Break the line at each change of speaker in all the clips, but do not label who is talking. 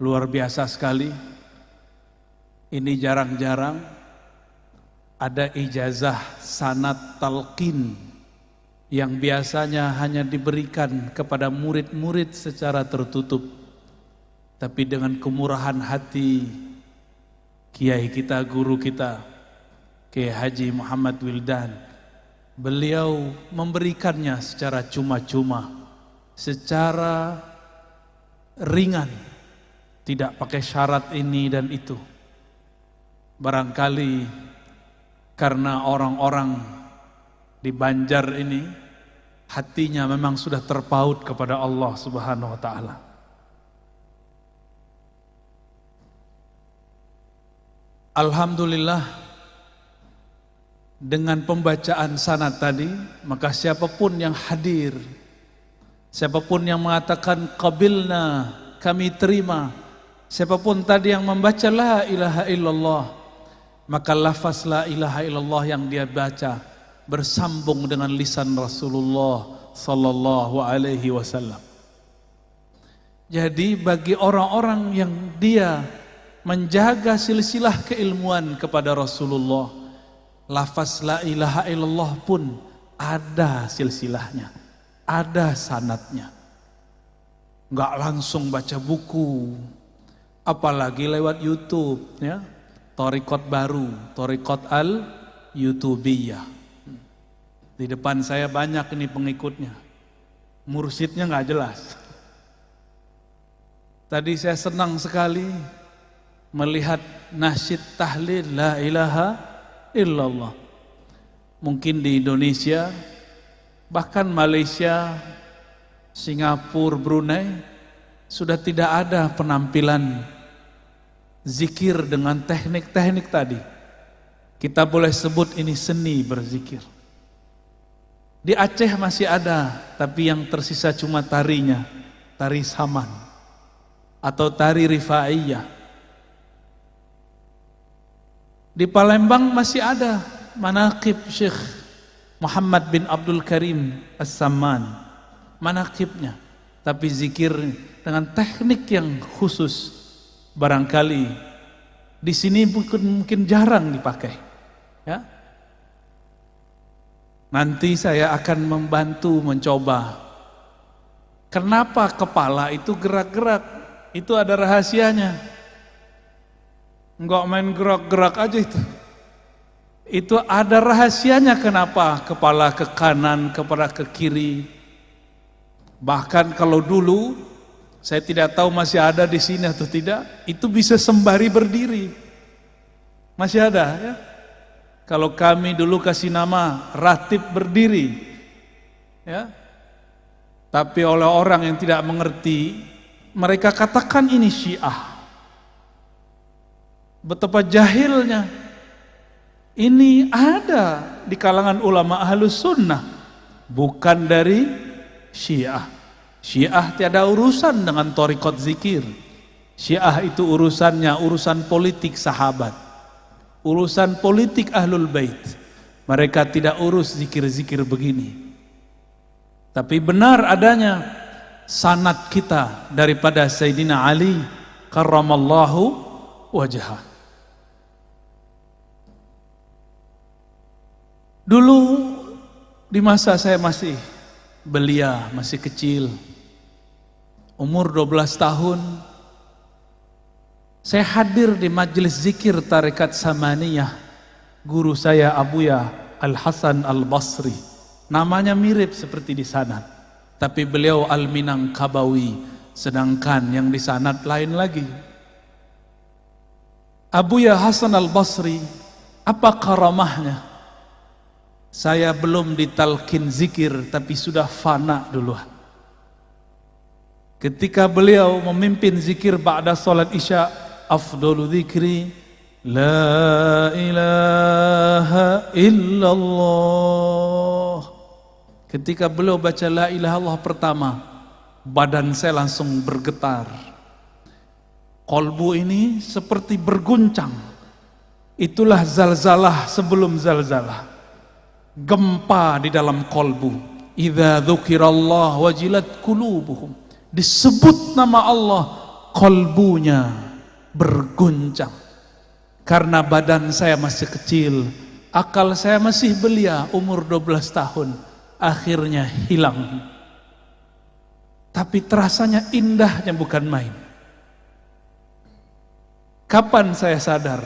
Luar biasa sekali. Ini jarang-jarang ada ijazah sanad talqin yang biasanya hanya diberikan kepada murid-murid secara tertutup. Tapi dengan kemurahan hati kiai kita, guru kita, Kiai Haji Muhammad Wildan, beliau memberikannya secara cuma-cuma, secara ringan, tidak pakai syarat ini dan itu. Barangkali karena orang-orang di Banjar ini hatinya memang sudah terpaut kepada Allah Subhanahu wa taala. Alhamdulillah, dengan pembacaan sanad tadi, maka siapapun yang hadir, siapapun yang mengatakan qabilna, kami terima, siapapun tadi yang membaca la ilaha illallah, maka lafaz la ilaha illallah yang dia baca bersambung dengan lisan Rasulullah sallallahu alaihi wasallam. Jadi bagi orang-orang yang dia menjaga silsilah keilmuan kepada Rasulullah, lafaz la ilaha illallah pun ada silsilahnya, ada sanadnya. Enggak langsung baca buku, apalagi lewat YouTube, ya. Thariqat baru, Thariqat al-Youtubiyah. Di depan saya banyak ini pengikutnya. Mursyidnya enggak jelas. Tadi saya senang sekali melihat nasyid tahlil la ilaha illallah. Mungkin di Indonesia, bahkan Malaysia, Singapura, Brunei sudah tidak ada penampilan zikir dengan teknik-teknik tadi. Kita boleh sebut ini seni berzikir. Di Aceh masih ada, tapi yang tersisa cuma tarinya, tari saman atau tari rifaiyah. Di Palembang masih ada manaqib Syekh Muhammad bin Abdul Karim As-Samman, manaqibnya, tapi zikir dengan teknik yang khusus. Barangkali di sini mungkin jarang dipakai, ya. Nanti saya akan membantu mencoba. Kenapa kepala itu gerak-gerak? Itu ada rahasianya. Enggak main gerak-gerak aja itu. Itu ada rahasianya kenapa kepala ke kanan, kepala ke kiri. Bahkan kalau dulu, saya tidak tahu masih ada di sini atau tidak, itu bisa sembari berdiri. Masih ada, ya. Kalau kami dulu kasih nama ratib berdiri, ya. Tapi oleh orang yang tidak mengerti, mereka katakan ini Syiah. Betapa jahilnya. Ini ada di kalangan ulama Ahlus Sunnah, bukan dari Syiah. Syiah tiada urusan dengan thariqat zikir. Syiah itu urusannya urusan politik sahabat, urusan politik Ahlul Bait. Mereka tidak urus zikir-zikir begini. Tapi benar adanya sanad kita daripada Sayyidina Ali karramallahu wajhah. Dulu di masa saya masih belia, masih kecil, umur 12 tahun, saya hadir di majelis zikir Tarekat Samaniyah. Guru saya Abuya Al-Hasan Al-Basri, namanya mirip seperti di sanad, tapi beliau Al-Minangkabawi, sedangkan yang di sanad lain lagi. Abuya Hasan Al-Basri, apa karamahnya? Saya belum ditalkin zikir, tapi sudah fana duluan. Ketika beliau memimpin zikir ba'da salat isya, afdalu dzikri la ilaha illallah. Ketika beliau baca la ilaha illallah pertama, badan saya langsung bergetar. Kolbu ini seperti berguncang. Itulah zalzalah sebelum zalzalah. Gempa di dalam kolbu. Idza dzukirallah wajilat qulubuhum. Disebut nama Allah, kolbunya berguncang. Karena badan saya masih kecil, akal saya masih belia, umur 12 tahun, akhirnya hilang. Tapi terasanya indahnya bukan main. Kapan saya sadar?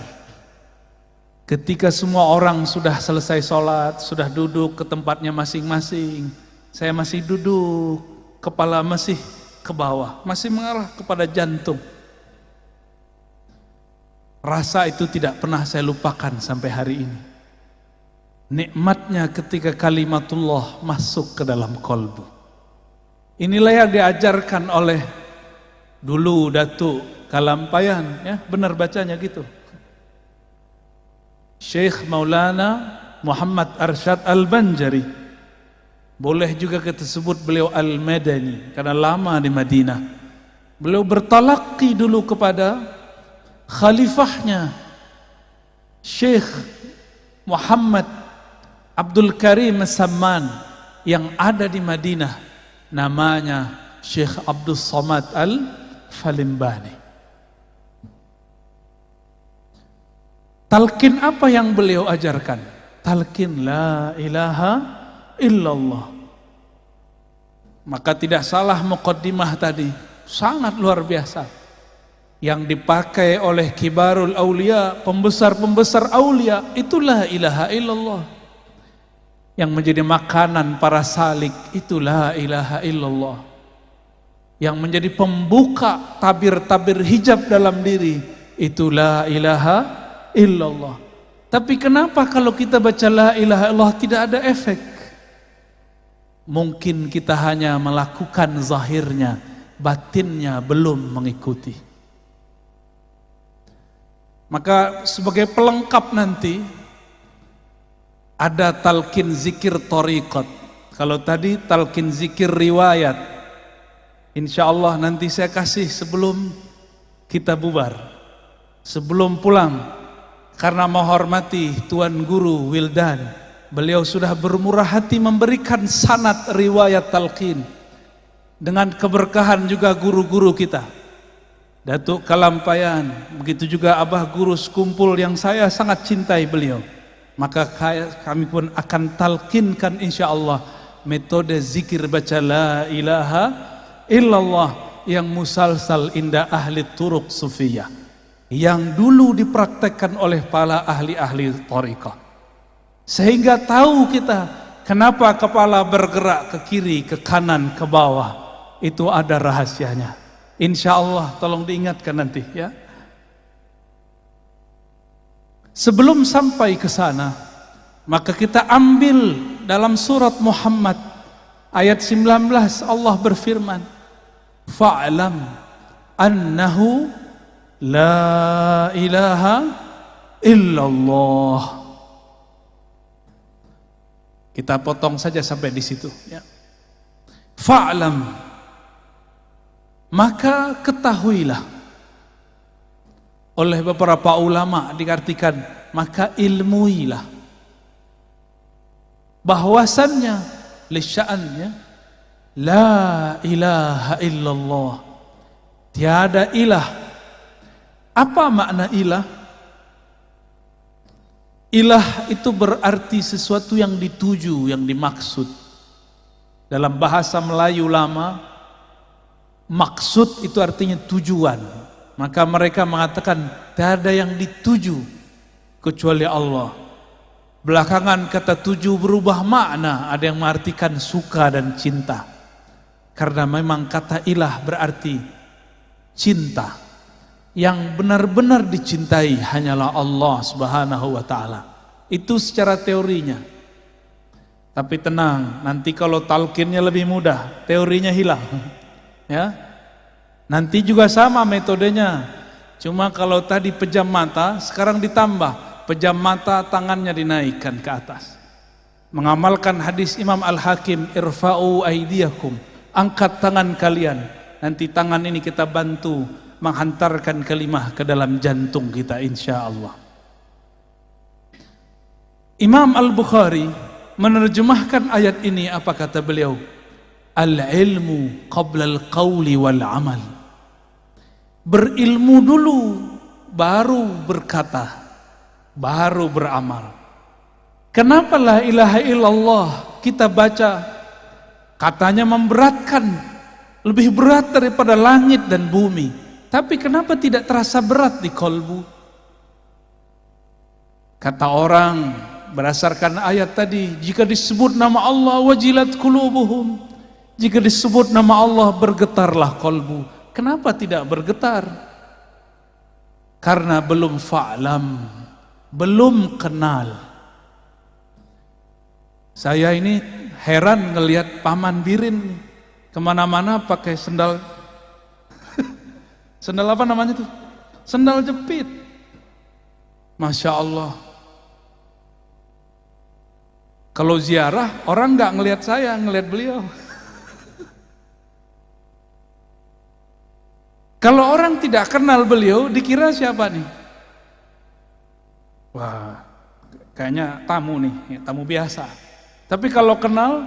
Ketika semua orang sudah selesai sholat, sudah duduk ke tempatnya masing-masing, saya masih duduk, kepala masih ke bawah, masih mengarah kepada jantung. Rasa itu tidak pernah saya lupakan sampai hari ini. Nikmatnya ketika kalimatullah masuk ke dalam kolbu. Inilah yang diajarkan oleh dulu Datuk Kalampayan, ya, benar bacanya gitu. Syekh Maulana Muhammad Arsyad Al-Banjari. Boleh juga kita sebut beliau Al-Madani karena lama di Madinah. Beliau bertalaqi dulu kepada khalifahnya Syekh Muhammad Abdul Karim Samman yang ada di Madinah, namanya Syekh Abdul Somad Al-Falimbani. Talqin apa yang beliau ajarkan? Talqin la ilaha illallah. Maka tidak salah muqaddimah tadi, sangat luar biasa. Yang dipakai oleh kibarul aulia, pembesar-pembesar aulia, itulah ilaha illallah. Yang menjadi makanan para salik, itulah ilaha illallah. Yang menjadi pembuka tabir-tabir hijab dalam diri, itulah ilaha illallah. Tapi kenapa kalau kita baca la ilaha illallah tidak ada efek? Mungkin kita hanya melakukan zahirnya, batinnya belum mengikuti. Maka sebagai pelengkap nanti ada talqin zikir thariqat. Kalau tadi talqin zikir riwayat, insya Allah nanti saya kasih sebelum kita bubar, sebelum pulang. Karena menghormati Tuan Guru Wildan, beliau sudah bermurah hati memberikan sanad riwayat talqin. Dengan keberkahan juga guru-guru kita, Datuk Kalampayan, begitu juga Abah Guru Sekumpul yang saya sangat cintai beliau. Maka kami pun akan talqinkan insya Allah metode zikir baca la ilaha illallah yang musalsal inda ahli turuq sufiyah, yang dulu dipraktekkan oleh para ahli-ahli thariqah. Sehingga tahu kita kenapa kepala bergerak ke kiri, ke kanan, ke bawah. Itu ada rahasianya. Insya Allah tolong diingatkan nanti ya. Sebelum sampai ke sana, maka kita ambil dalam surat Muhammad ayat 19, Allah berfirman, fa'lam annahu la ilaha illallah. Kita potong saja sampai di situ ya. Fa'lam, maka ketahuilah. Oleh beberapa ulama diartikan maka ilmuilah, bahwasannya lisya'annya la ilaha illallah, tiada ilah. Apa makna ilah? Ilah itu berarti sesuatu yang dituju, yang dimaksud. Dalam bahasa Melayu lama, maksud itu artinya tujuan. Maka mereka mengatakan tiada yang dituju kecuali Allah. Belakangan kata tuju berubah makna, ada yang mengartikan suka dan cinta. Karena memang kata ilah berarti cinta. Yang benar-benar dicintai hanyalah Allah Subhanahu wa ta'ala. Itu secara teorinya. Tapi tenang, nanti kalau talqinnya lebih mudah, teorinya hilang. Ya. Nanti juga sama metodenya. Cuma kalau tadi pejam mata, sekarang ditambah pejam mata, tangannya dinaikkan ke atas. Mengamalkan hadis Imam Al-Hakim, irfa'u aidiyakum, angkat tangan kalian. Nanti tangan ini kita bantu menghantarkan kalimah ke dalam jantung kita insya Allah. Imam Al-Bukhari menerjemahkan ayat ini, apa kata beliau? Al-ilmu qabla al-qawli wal-amal. berilmu dulu, baru berkata, baru beramal. Kenapa la ilaha illallah kita baca, katanya memberatkan, lebih berat daripada langit dan bumi, tapi kenapa tidak terasa berat di kolbu? Kata orang berdasarkan ayat tadi, jika disebut nama Allah wajilat qulubuhum, jika disebut nama Allah bergetarlah kolbu. Kenapa tidak bergetar? Karena belum fa'lam, belum kenal. Saya ini heran ngelihat Paman Birin kemana-mana pakai sendal sendal apa namanya tuh? Sendal jepit. Masya Allah. Kalau ziarah, orang nggak ngelihat saya, ngelihat beliau. Kalau orang tidak kenal beliau, dikira siapa nih? Wah, kayaknya tamu nih, tamu biasa. Tapi kalau kenal,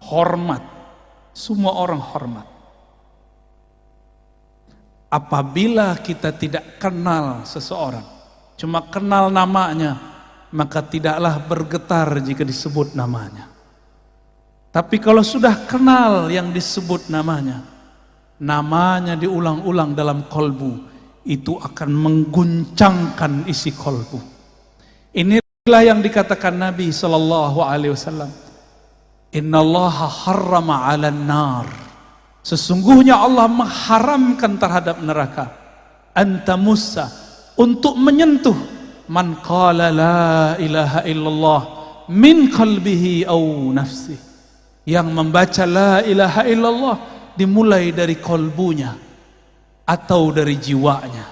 hormat. Semua orang hormat. Apabila kita tidak kenal seseorang, cuma kenal namanya, maka tidaklah bergetar jika disebut namanya. Tapi kalau sudah kenal yang disebut namanya, namanya diulang-ulang dalam kolbu, itu akan mengguncangkan isi kolbu. Inilah yang dikatakan Nabi SAW, Innallaha harrama 'alan nar, sesungguhnya Allah mengharamkan terhadap neraka, anta musa, untuk menyentuh man qala la ilaha illallah min qalbihi au nafsi, yang membaca la ilaha illallah dimulai dari kolbunya atau dari jiwanya.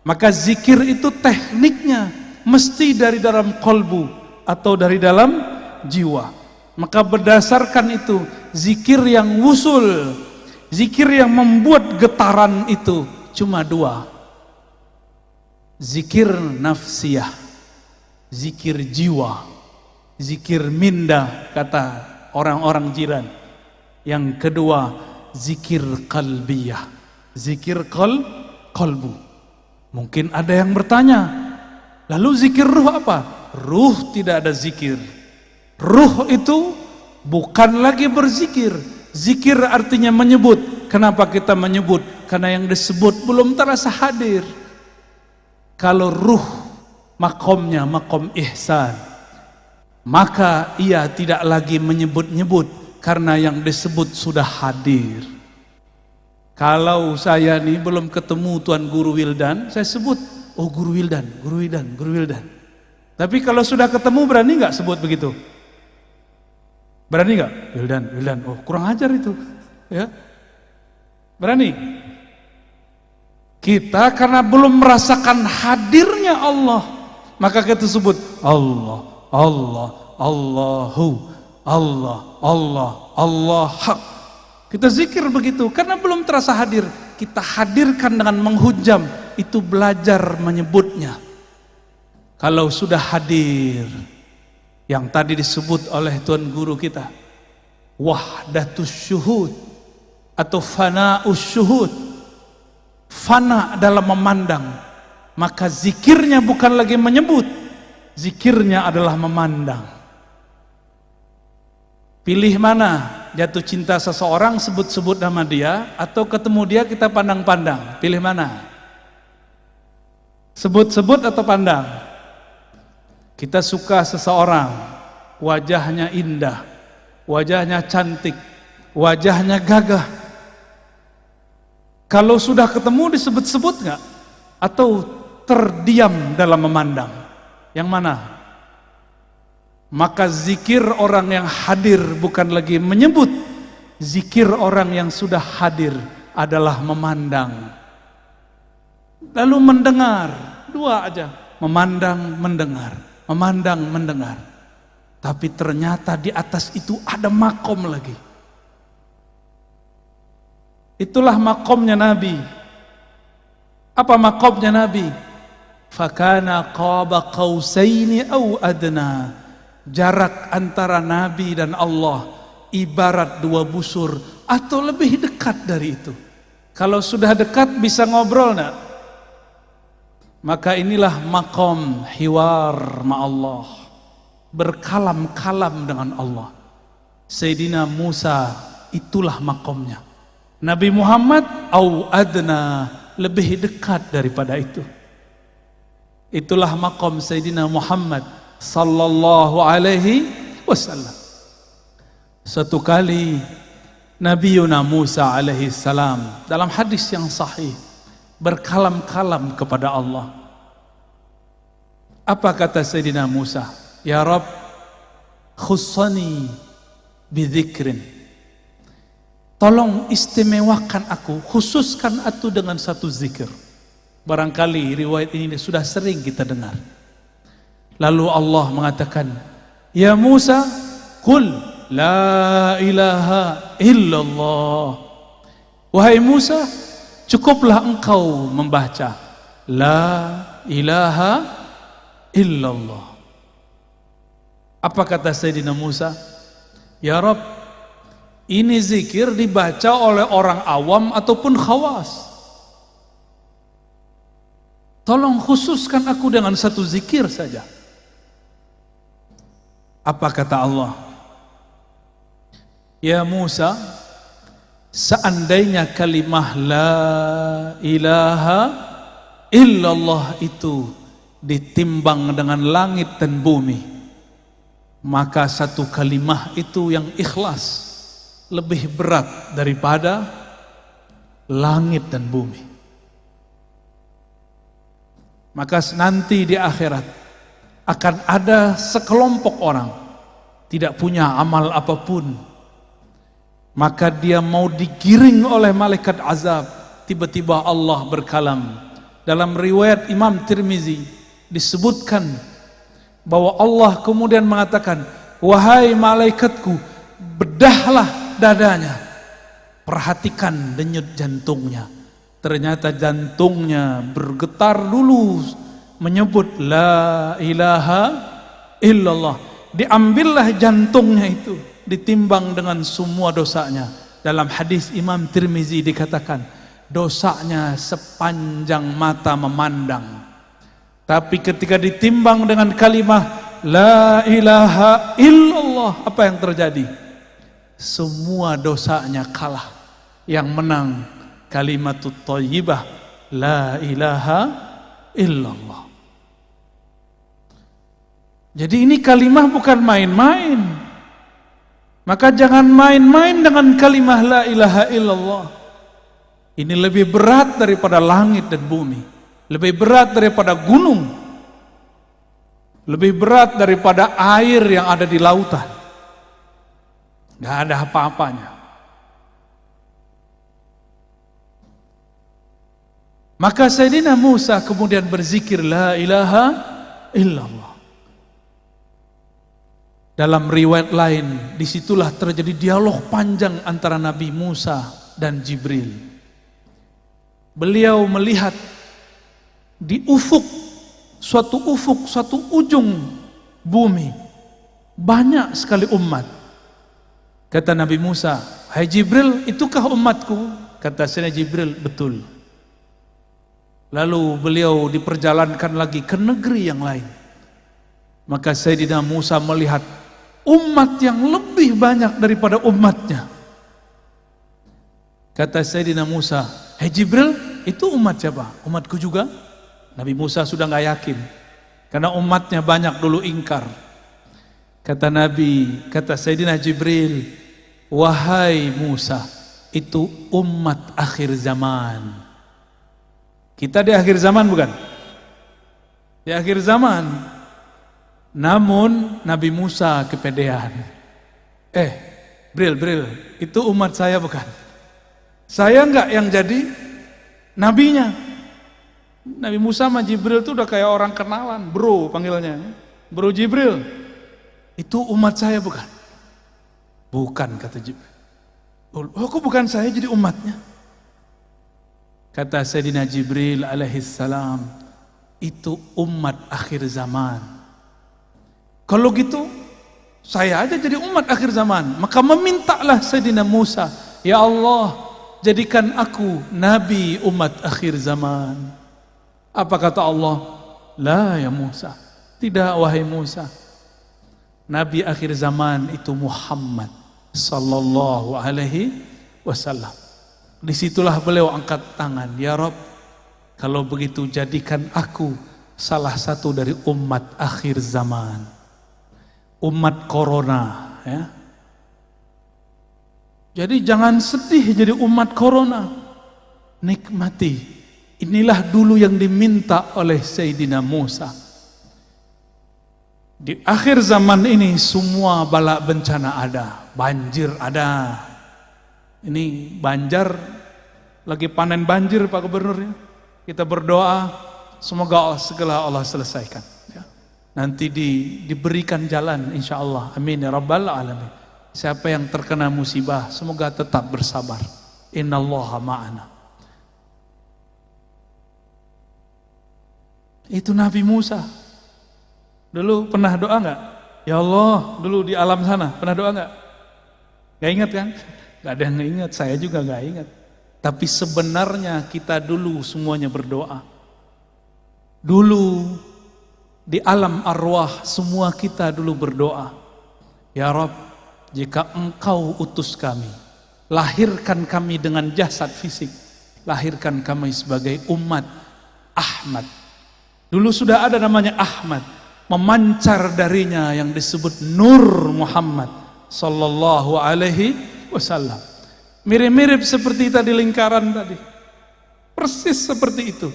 Maka zikir itu tekniknya mesti dari dalam kolbu atau dari dalam jiwa. Maka berdasarkan itu, zikir yang wusul, zikir yang membuat getaran itu cuma dua. Zikir nafsiyah, zikir jiwa, zikir minda, kata orang-orang jiran. Yang kedua, zikir qalbiyah, zikir qalbu. Mungkin ada yang bertanya, lalu zikir ruh apa? Ruh tidak ada zikir. Ruh itu bukan lagi berzikir. Zikir artinya menyebut. Kenapa kita menyebut? Karena yang disebut belum terasa hadir. Kalau ruh makomnya makom ihsan, maka ia tidak lagi menyebut-nyebut karena yang disebut sudah hadir. Kalau saya nih belum ketemu Tuan Guru Wildan, saya sebut, oh Guru Wildan, Guru Wildan, Guru Wildan. Tapi kalau sudah ketemu, berani nggak sebut begitu? Berani nggak? Wildan, Wildan, oh kurang ajar itu, ya. Berani? Kita karena belum merasakan hadirnya Allah, maka kita sebut Allah, Allah, Allahu, Allah, Allah, Allah hak. Kita zikir begitu karena belum terasa hadir. Kita hadirkan dengan menghujam, itu belajar menyebutnya. Kalau sudah hadir, yang tadi disebut oleh Tuan Guru kita, wahdatus syuhud atau fana'us syuhud, fana dalam memandang, maka zikirnya bukan lagi menyebut, zikirnya adalah memandang. Pilih mana? Jatuh cinta seseorang, sebut-sebut nama dia, atau ketemu dia kita pandang-pandang? Pilih mana? Sebut-sebut atau pandang? Kita suka seseorang, wajahnya indah, wajahnya cantik, wajahnya gagah. Kalau sudah ketemu disebut-sebut nggak? Atau terdiam dalam memandang? Yang mana? Maka zikir orang yang hadir bukan lagi menyebut. Zikir orang yang sudah hadir adalah memandang. Lalu mendengar, dua aja. Memandang, mendengar. Memandang, mendengar. Tapi ternyata di atas itu ada makom lagi. Itulah makomnya Nabi. Apa makomnya Nabi? Fakana qaba qausaini au adna. Jarak antara Nabi dan Allah ibarat dua busur atau lebih dekat dari itu. Kalau sudah dekat bisa ngobrol enggak? Maka inilah maqam hiwar ma'allah, berkalam-kalam dengan Allah. Sayyidina Musa itulah maqamnya. Nabi Muhammad au adna, lebih dekat daripada itu. Itulah maqam Sayyidina Muhammad sallallahu alaihi wasallam. Suatu kali Nabi Musa alaihi salam dalam hadis yang sahih berkalam-kalam kepada Allah. Apa kata Sayyidina Musa? Ya Rabb, khussani bidzikrin. Tolong istimewakan aku, khususkan aku dengan satu zikir. Barangkali riwayat ini sudah sering kita dengar. Lalu Allah mengatakan, Ya Musa, qul la ilaha illallah. Wahai Musa, cukuplah engkau membaca la ilaha illallah. Apa kata Sayyidina Musa? Ya Rabb, ini zikir dibaca oleh orang awam ataupun khawas. Tolong khususkan aku dengan satu zikir saja. Apa kata Allah? Ya Musa, seandainya kalimah la ilaha illallah itu ditimbang dengan langit dan bumi, maka satu kalimah itu yang ikhlas lebih berat daripada langit dan bumi. Maka nanti di akhirat akan ada sekelompok orang tidak punya amal apapun, maka dia mau digiring oleh malaikat azab. Tiba-tiba Allah berkalam. Dalam riwayat Imam Tirmizi disebutkan bahwa Allah kemudian mengatakan, wahai malaikatku, bedahlah dadanya, perhatikan denyut jantungnya. Ternyata jantungnya bergetar dulu menyebut la ilaha illallah. Diambillah jantungnya itu, ditimbang dengan semua dosanya. Dalam hadis Imam Tirmizi dikatakan, dosanya sepanjang mata memandang. Tapi ketika ditimbang dengan kalimah la ilaha illallah, apa yang terjadi? Semua dosanya kalah. Yang menang kalimatut thayyibah la ilaha illallah. Jadi ini kalimah bukan main-main. Maka jangan main-main dengan kalimah la ilaha illallah. Ini lebih berat daripada langit dan bumi, lebih berat daripada gunung, lebih berat daripada air yang ada di lautan. Gak ada apa-apanya. Maka Sayyidina Musa kemudian berzikir la ilaha illallah. Dalam riwayat lain, disitulah terjadi dialog panjang antara Nabi Musa dan Jibril. Beliau melihat di ufuk, suatu ujung bumi, banyak sekali umat. Kata Nabi Musa, hai Jibril, itukah umatku? Kata Sayyidina Jibril, betul. Lalu beliau diperjalankan lagi ke negeri yang lain. Maka Sayyidina Musa melihat umat yang lebih banyak daripada umatnya. Kata Sayyidina Musa, hai Jibril, itu umat siapa? Umatku juga? Nabi Musa sudah gak yakin, karena umatnya banyak dulu ingkar. Kata Nabi, kata Sayyidina Jibril, wahai Musa, itu umat akhir zaman. Kita di akhir zaman bukan? Di akhir zaman. Namun Nabi Musa kepedean. Bril, itu umat saya bukan? Saya enggak yang jadi nabinya. Nabi Musa sama Jibril itu udah kayak orang kenalan, bro panggilnya. Bro Jibril, itu umat saya bukan? Bukan, kata Jibril. Oh, kok bukan saya jadi umatnya? Kata Sayyidina Jibril alaihissalam, itu umat akhir zaman. Kalau gitu, saya aja jadi umat akhir zaman. Maka memintalah Sayyidina Musa, ya Allah, jadikan aku nabi umat akhir zaman. Apa kata Allah? La ya Musa, tidak wahai Musa. Nabi akhir zaman itu Muhammad sallallahu alaihi wasallam. Disitulah beliau angkat tangan, ya Rabb, kalau begitu jadikan aku salah satu dari umat akhir zaman, umat corona, ya. Jadi jangan sedih jadi umat corona, nikmati. Inilah dulu yang diminta oleh Sayyidina Musa. Di akhir zaman ini semua bala bencana ada, banjir ada. Ini Banjar lagi panen banjir Pak Gubernur, ya. Kita berdoa semoga segala Allah selesaikan, ya. Nanti diberikan jalan insya Allah, amin ya rabbal alamin. Siapa yang terkena musibah semoga tetap bersabar, innallaha ma'ana. Itu Nabi Musa. Dulu pernah doa nggak? Ya Allah, dulu di alam sana pernah doa nggak? Gak ingat kan? Gak ada yang ingat, saya juga gak ingat. Tapi sebenarnya kita dulu semuanya berdoa. Dulu di alam arwah semua kita dulu berdoa. Ya Rabb, jika Engkau utus kami, lahirkan kami dengan jasad fisik, lahirkan kami sebagai umat Ahmad. Dulu sudah ada namanya Ahmad, memancar darinya yang disebut Nur Muhammad sallallahu alaihi wasallam. Mirip-mirip seperti tadi lingkaran tadi, persis seperti itu.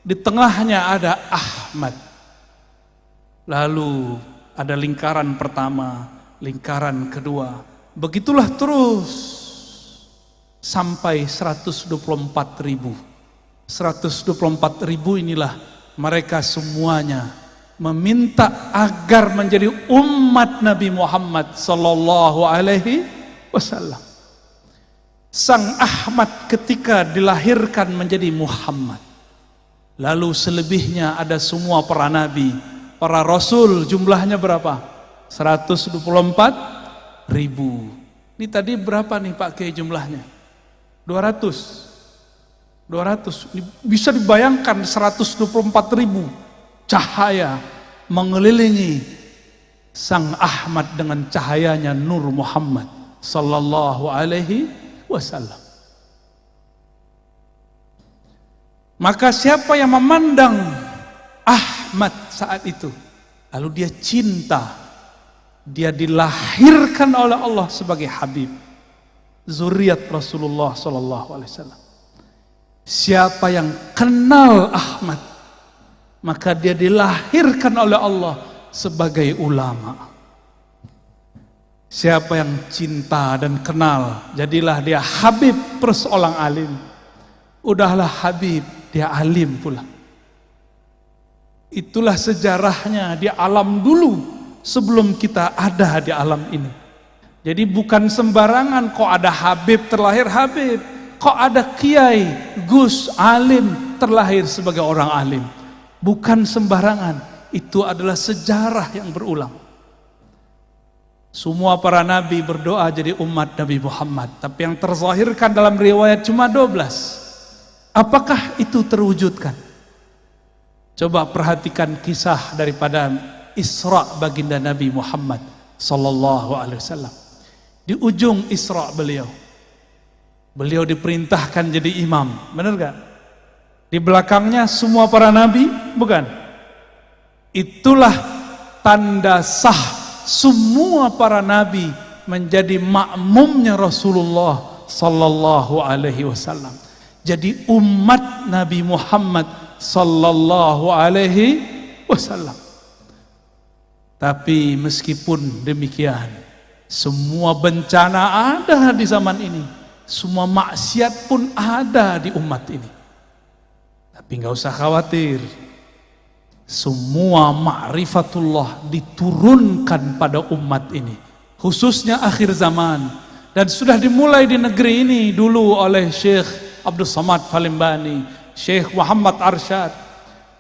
Di tengahnya ada Ahmad, lalu ada lingkaran pertama, lingkaran kedua, begitulah terus sampai 124.000. 124.000 inilah mereka semuanya meminta agar menjadi umat Nabi Muhammad sallallahu alaihi wasallam. Sang Ahmad ketika dilahirkan menjadi Muhammad. Lalu selebihnya ada semua para nabi, para rasul, jumlahnya berapa? 124.000. Ini tadi berapa nih Pak Kiai jumlahnya? 200. Bisa dibayangkan 124.000 cahaya mengelilingi Sang Ahmad dengan cahayanya Nur Muhammad sallallahu alaihi wasallam. Maka siapa yang memandang Ahmad saat itu, lalu dia cinta, dia dilahirkan oleh Allah sebagai Habib, zuriat Rasulullah sallallahu alaihi wasallam. Siapa yang kenal Ahmad, maka dia dilahirkan oleh Allah sebagai ulama. Siapa yang cinta dan kenal, jadilah dia Habib perseorang alim. Udahlah Habib, dia alim pula. Itulah sejarahnya di alam dulu sebelum kita ada di alam ini. Jadi bukan sembarangan kok ada Habib terlahir Habib, kok ada Kiai, Gus, alim terlahir sebagai orang alim. Bukan sembarangan, itu adalah sejarah yang berulang. Semua para nabi berdoa jadi umat Nabi Muhammad, tapi yang terzahirkan dalam riwayat cuma 12. Apakah itu terwujudkan? Coba perhatikan kisah daripada Isra baginda Nabi Muhammad sallallahu alaihi wasallam. Di ujung Isra beliau diperintahkan jadi imam, benar gak? Di belakangnya semua para nabi, bukan? Itulah tanda sah semua para nabi menjadi makmumnya Rasulullah sallallahu alaihi wasallam. Jadi umat Nabi Muhammad sallallahu alaihi wasallam. Tapi meskipun demikian, semua bencana ada di zaman ini, semua maksiat pun ada di umat ini. Tapi nggak usah khawatir, semua ma'rifatullah diturunkan pada umat ini, khususnya akhir zaman, dan sudah dimulai di negeri ini dulu oleh Syekh Abdul Samad Falimbani, Syekh Muhammad Arsyad,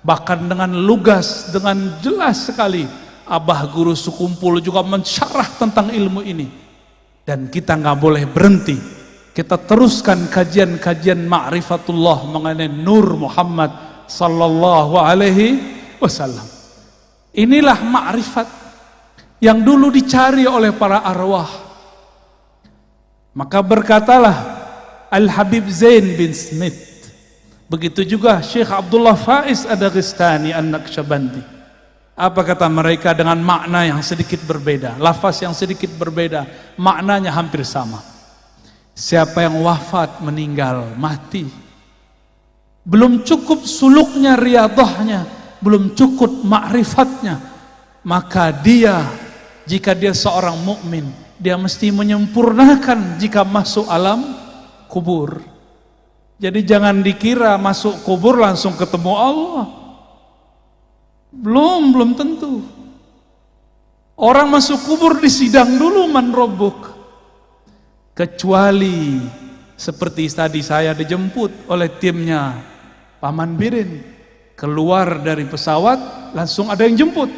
bahkan dengan lugas, dengan jelas sekali Abah Guru Sukumpul juga mensyarah tentang ilmu ini. Dan kita nggak boleh berhenti, kita teruskan kajian-kajian ma'rifatullah mengenai Nur Muhammad sallallahu alaihi wasallam. Inilah ma'rifat yang dulu dicari oleh para arwah. Maka berkatalah Al-Habib Zain bin Smith, begitu juga Syekh Abdullah Faiz Ad-Daghestani An-Naqsyabandi. Apa kata mereka? Dengan makna yang sedikit berbeda, lafaz yang sedikit berbeda, maknanya hampir sama. Siapa yang wafat, meninggal, mati, belum cukup suluknya, riyadhahnya, belum cukup ma'rifatnya, maka dia, jika dia seorang mukmin, dia mesti menyempurnakan jika masuk alam kubur. Jadi jangan dikira masuk kubur langsung ketemu Allah. Belum tentu. Orang masuk kubur disidang dulu, man rabbuk. Kecuali seperti tadi saya dijemput oleh timnya Paman Birin, keluar dari pesawat langsung ada yang jemput,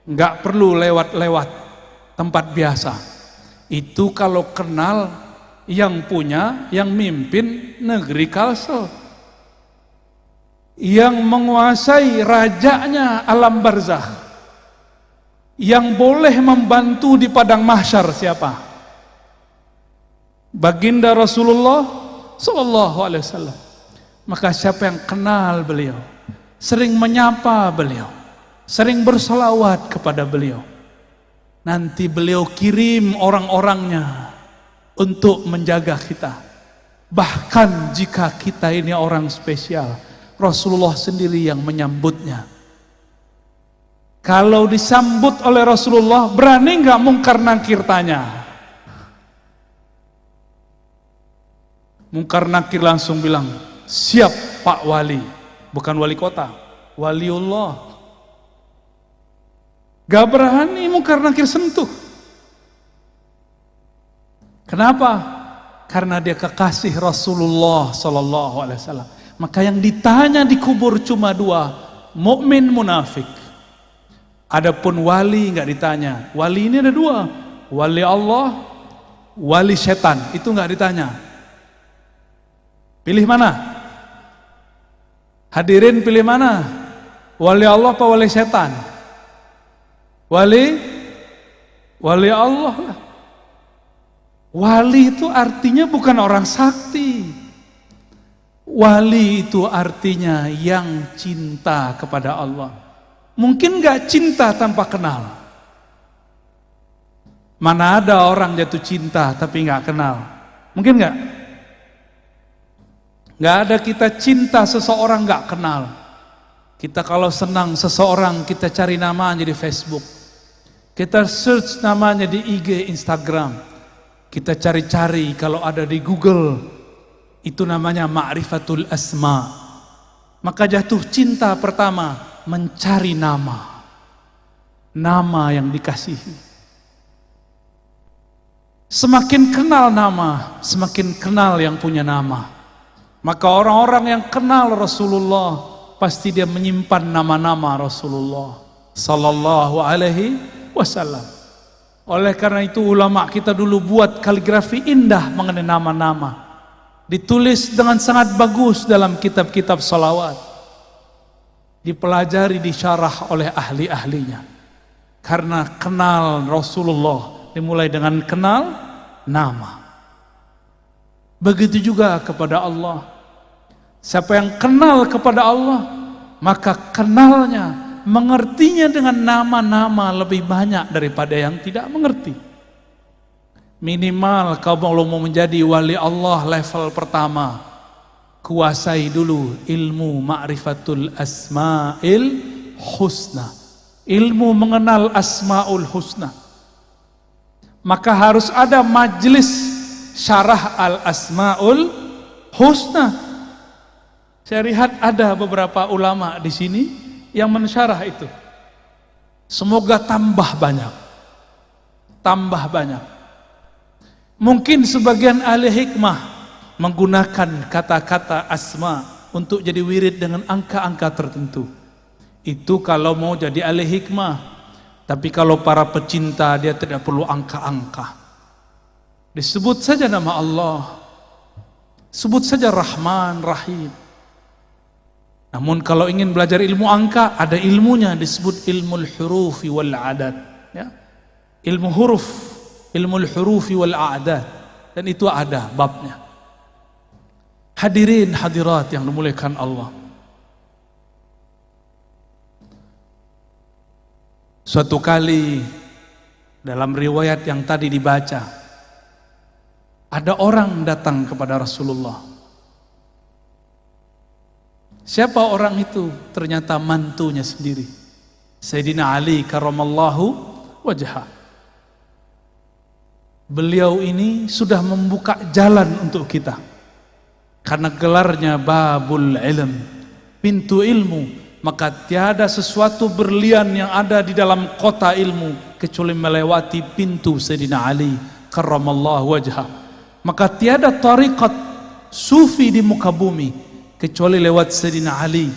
nggak perlu lewat-lewat tempat biasa. Itu kalau kenal yang punya, yang mimpin negeri Kalsel, yang menguasai rajanya alam barzakh, yang boleh membantu di padang mahsyar siapa? Baginda Rasulullah sallallahu alaihi wasallam. Maka siapa yang kenal beliau, sering menyapa beliau, sering berselawat kepada beliau, nanti beliau kirim orang-orangnya untuk menjaga kita. Bahkan jika kita ini orang spesial, Rasulullah sendiri yang menyambutnya. Kalau disambut oleh Rasulullah, berani nggak mungkar nakir tanya? Mungkar nakir langsung bilang, siap Pak Wali. Bukan wali kota, waliullah. Gak berani mungkar nakir sentuh. Kenapa? Karena dia kekasih Rasulullah sallallahu alaihi wasallam. Maka yang ditanya di kubur cuma dua, mukmin, munafik. Adapun wali nggak ditanya. Wali ini ada dua, wali Allah, wali setan. Itu nggak ditanya. Pilih mana? Hadirin pilih mana? Wali Allah apa wali setan? Wali Allah lah. Wali itu artinya bukan orang sakti. Wali itu artinya yang cinta kepada Allah. Mungkin gak cinta tanpa kenal. Mana ada orang jatuh cinta tapi gak kenal? Mungkin gak? Gak ada kita cinta seseorang gak kenal. Kita kalau senang seseorang, kita cari namanya di Facebook, kita search namanya di IG, Instagram, kita cari-cari kalau ada di Google. Itu namanya ma'rifatul asma. Maka jatuh cinta pertama mencari nama, nama yang dikasihi. Semakin kenal nama, semakin kenal yang punya nama. Maka orang-orang yang kenal Rasulullah pasti dia menyimpan nama-nama Rasulullah sallallahu alaihi wasallam. Oleh karena itu ulama kita dulu buat kaligrafi indah mengenai nama-nama, ditulis dengan sangat bagus dalam kitab-kitab salawat, dipelajari, disyarah oleh ahli-ahlinya. Karena kenal Rasulullah dimulai dengan kenal nama. Begitu juga kepada Allah. Siapa yang kenal kepada Allah, maka kenalnya, mengertinya dengan nama-nama lebih banyak daripada yang tidak mengerti. Minimal kalau mau menjadi wali Allah level pertama, kuasai dulu ilmu ma'rifatul asma'il husna, ilmu mengenal asma'ul husna. Maka harus ada majelis syarah al-asma'ul husna. Saya lihat ada beberapa ulama di sini yang mensyarah itu. Semoga tambah banyak. Tambah banyak. Mungkin sebagian ahli hikmah menggunakan kata-kata asma untuk jadi wirid dengan angka-angka tertentu. Itu kalau mau jadi ahli hikmah. Tapi kalau para pecinta dia tidak perlu angka-angka. Disebut saja nama Allah, sebut saja Rahman, Rahim. Namun kalau ingin belajar ilmu angka, ada ilmunya, disebut ilmu hurufi wal adat, ya. Ilmu huruf, ilmu hurufi wal adat, dan itu ada babnya. Hadirin hadirat yang dimuliakan Allah. Suatu kali dalam riwayat yang tadi dibaca, ada orang datang kepada Rasulullah. Siapa orang itu? Ternyata mantunya sendiri, Sayyidina Ali karramallahu wajhah. Beliau ini sudah membuka jalan untuk kita, karena gelarnya babul ilm, pintu ilmu, maka tiada sesuatu berlian yang ada di dalam kota ilmu kecuali melewati pintu Sayyidina Ali karramallahu wajhah. Maka tiada tariqat sufi di muka bumi kecuali lewat Sayyidina Ali.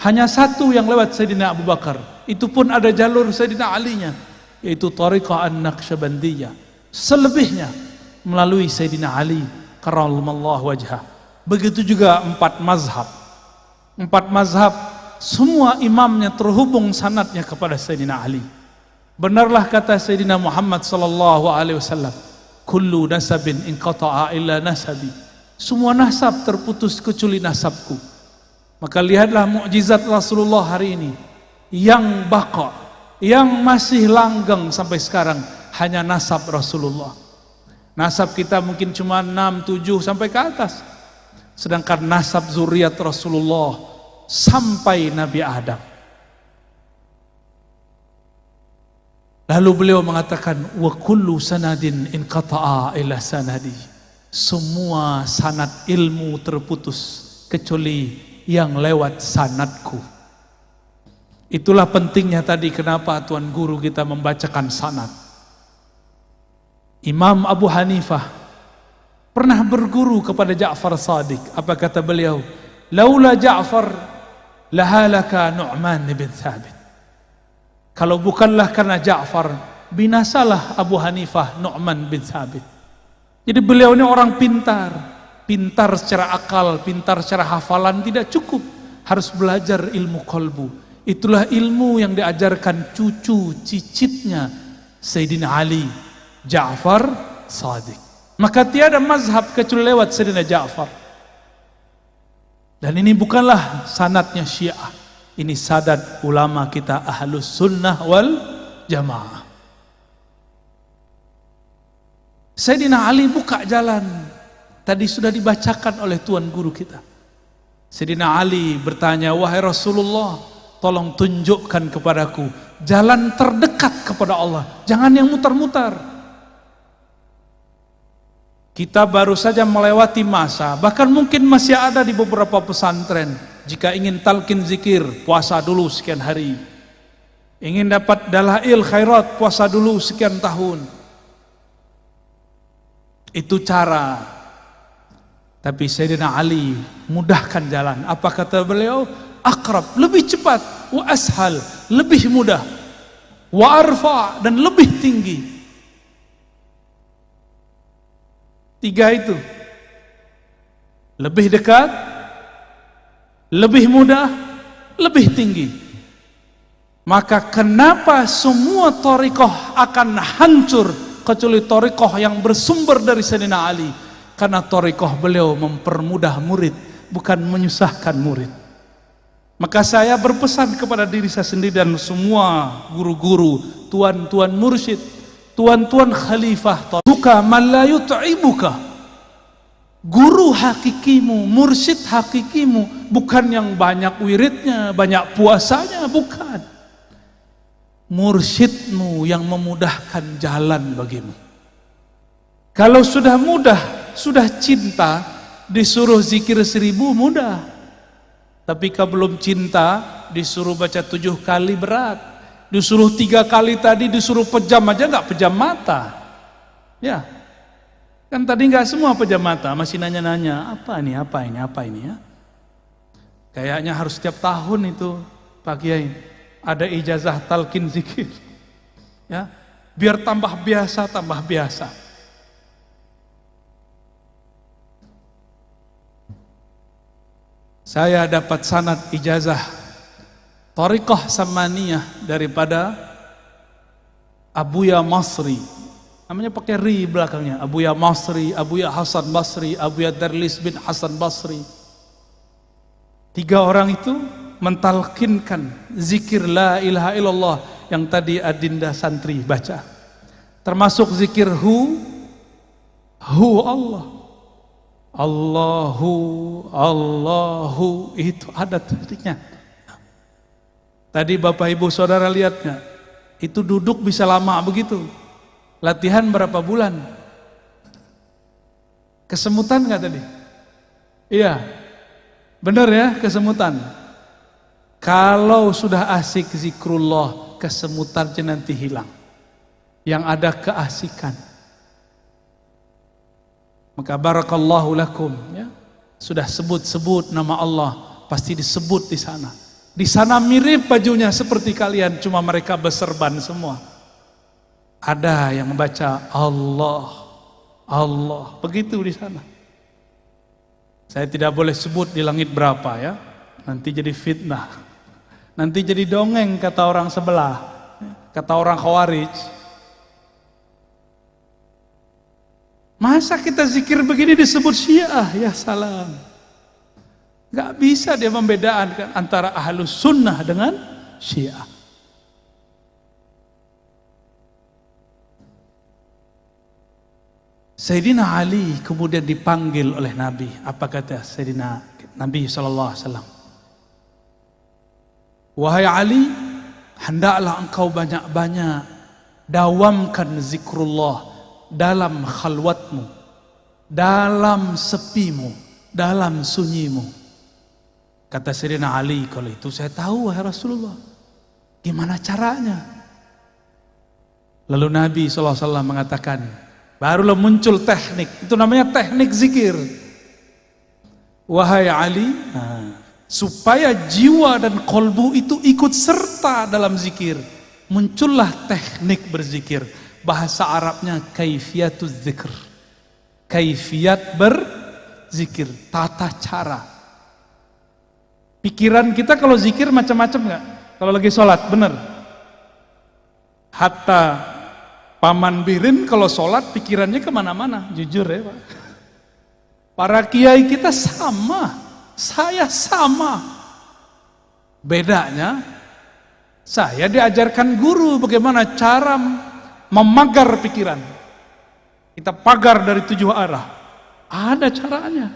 Hanya satu yang lewat Sayyidina Abu Bakar, itu pun ada jalur Sayyidina Ali-nya, yaitu tariqah an-Naqsyabandiyah. Selebihnya melalui Sayyidina Ali karramallahu wajhah. Begitu juga 4 mazhab. 4 mazhab semua imamnya terhubung sanadnya kepada Sayyidina Ali. Benarlah kata Sayyidina Muhammad sallallahu alaihi wasallam, kullu nasabin inqata'a illa nasabi. Semua nasab terputus kecuali nasabku. Maka lihatlah mukjizat Rasulullah hari ini, yang baqa, yang masih langgeng sampai sekarang, hanya nasab Rasulullah. Nasab kita mungkin cuma 6, 7 sampai ke atas, sedangkan nasab zuriat Rasulullah sampai Nabi Adam. Lalu beliau mengatakan, wa kullu sanadin inqata'a ila sanadi. Semua sanad ilmu terputus kecuali yang lewat sanadku. Itulah pentingnya tadi kenapa Tuan Guru kita membacakan sanad. Imam Abu Hanifah pernah berguru kepada Ja'far Shadiq. Apa kata beliau? Laula Ja'far lahalaka Nu'man bin Thabit. Kalau bukanlah karena Ja'far, binasalah Abu Hanifah Nu'man bin Thabit. Jadi beliau ini orang pintar, pintar secara akal, pintar secara hafalan tidak cukup, harus belajar ilmu qalbu. Itulah ilmu yang diajarkan cucu cicitnya Sayyidina Ali, Ja'far Shadiq. Maka tiada mazhab kecuali lewat Sayyidina Ja'far. Dan ini bukanlah sanadnya Syiah, ini sadat ulama kita Ahlus Sunnah wal Jamaah. Sayyidina Ali buka jalan. Tadi sudah dibacakan oleh Tuan Guru kita. Sayyidina Ali bertanya, wahai Rasulullah, tolong tunjukkan kepadaku jalan terdekat kepada Allah, jangan yang mutar-mutar. Kita baru saja melewati masa, bahkan mungkin masih ada di beberapa pesantren, jika ingin talqin zikir, puasa dulu sekian hari. Ingin dapat dalail khairat, puasa dulu sekian tahun. Itu cara. Tapi Sayyidina Ali mudahkan jalan. Apa kata beliau? Aqrab, lebih cepat. Wa ashal, lebih mudah. Wa arfa, dan lebih tinggi. 3 itu. Lebih dekat, lebih mudah, lebih tinggi. Maka kenapa semua thariqah akan hancur kecuali thariqah yang bersumber dari Sayyidina Ali? Karena thariqah beliau mempermudah murid, bukan menyusahkan murid. Maka saya berpesan kepada diri saya sendiri dan semua guru-guru, tuan-tuan mursyid, tuan-tuan khalifah, buka man la yut'ibuka. Guru hakikimu, mursyid hakikimu bukan yang banyak wiridnya, banyak puasanya, bukan. Mursyidmu yang memudahkan jalan bagimu. Kalau sudah mudah, sudah cinta, disuruh zikir 1000 mudah. Tapi kalau belum cinta, disuruh baca 7 kali berat. Disuruh 3 kali tadi, disuruh pejam aja nggak pejam mata. Ya, kan tadi nggak semua pejam mata, masih nanya-nanya apa ini ya. Kayaknya harus setiap tahun itu Pak Kiai ada ijazah talqin zikir, ya, biar tambah biasa. Saya dapat sanad ijazah Thariqah Samaniyah daripada Abuya Masri. Namanya pakai ri belakangnya. Abuya Masri, Abuya Hasan Basri, Abuya Darlis bin Hasan Basri. 3 orang itu mentalkinkan zikir la ilaha illallah yang tadi adinda santri baca. Termasuk zikir hu Allah. Allahu itu ada titiknya. Tadi Bapak Ibu Saudara lihatnya, itu duduk bisa lama begitu. Latihan berapa bulan? Kesemutan nggak tadi? Iya, benar ya, kesemutan. Kalau sudah asik zikrullah, kesemutannya nanti hilang. Yang ada keasikan. Maka barakallahu lakum, ya. Sudah sebut-sebut nama Allah, pasti disebut di sana. Di sana mirip bajunya seperti kalian, cuma mereka berserban semua. Ada yang membaca Allah, begitu di sana. Saya tidak boleh sebut di langit berapa ya, nanti jadi fitnah. Nanti jadi dongeng kata orang sebelah, kata orang Khawarij. Masa kita zikir begini disebut Syiah? Ya salam. Gak bisa dia membedakan antara Ahlus Sunnah dengan Syiah. Sayyidina Ali kemudian dipanggil oleh Nabi. Apa kata Sayyidina Nabi SAW? Wahai Ali, hendaklah engkau banyak-banyak dawamkan zikrullah dalam khalwatmu, dalam sepimu, dalam sunyimu. Kata Sayyidina Ali, kalau itu saya tahu wahai Rasulullah. Gimana caranya? Lalu Nabi SAW mengatakan, barulah muncul teknik, itu namanya teknik zikir. Wahai Ali, supaya jiwa dan kolbu itu ikut serta dalam zikir, muncullah teknik berzikir. Bahasa Arabnya kaifiyatuz zikr, kaifiyat berzikir, tata cara. Pikiran kita kalau zikir macam-macam nggak? Kalau lagi sholat, bener? Hatta Paman Birin kalau sholat pikirannya kemana-mana, jujur ya Pak. Para kiai kita sama, saya sama. Bedanya, saya diajarkan guru bagaimana cara memagar pikiran. Kita pagar dari 7 arah. Ada caranya.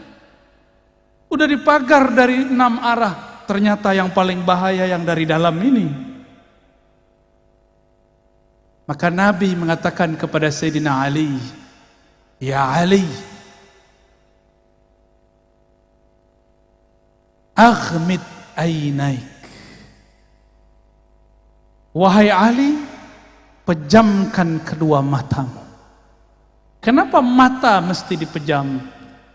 Udah dipagar dari 6 arah. Ternyata yang paling bahaya yang dari dalam ini. Maka Nabi mengatakan kepada Sayyidina Ali, ya Ali, aghmid ainaik. Wahai Ali, pejamkan kedua matamu. Kenapa mata mesti dipejam?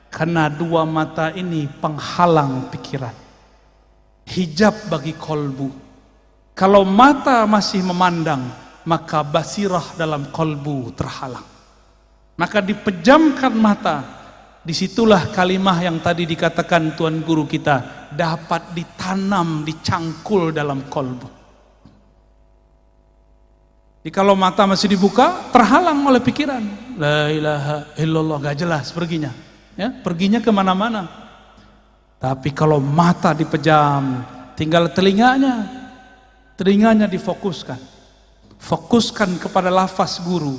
Karena 2 mata ini penghalang pikiran, hijab bagi kolbu. Kalau mata masih memandang, maka basirah dalam kolbu terhalang. Maka dipejamkan mata. Disitulah kalimah yang tadi dikatakan Tuan Guru kita dapat ditanam, dicangkul dalam kolbu. Jadi kalau mata masih dibuka, terhalang oleh pikiran. La ilaha illallah, gak jelas perginya. Ya, perginya kemana-mana. Tapi kalau mata dipejam, tinggal telinganya difokuskan. Fokuskan kepada lafaz guru.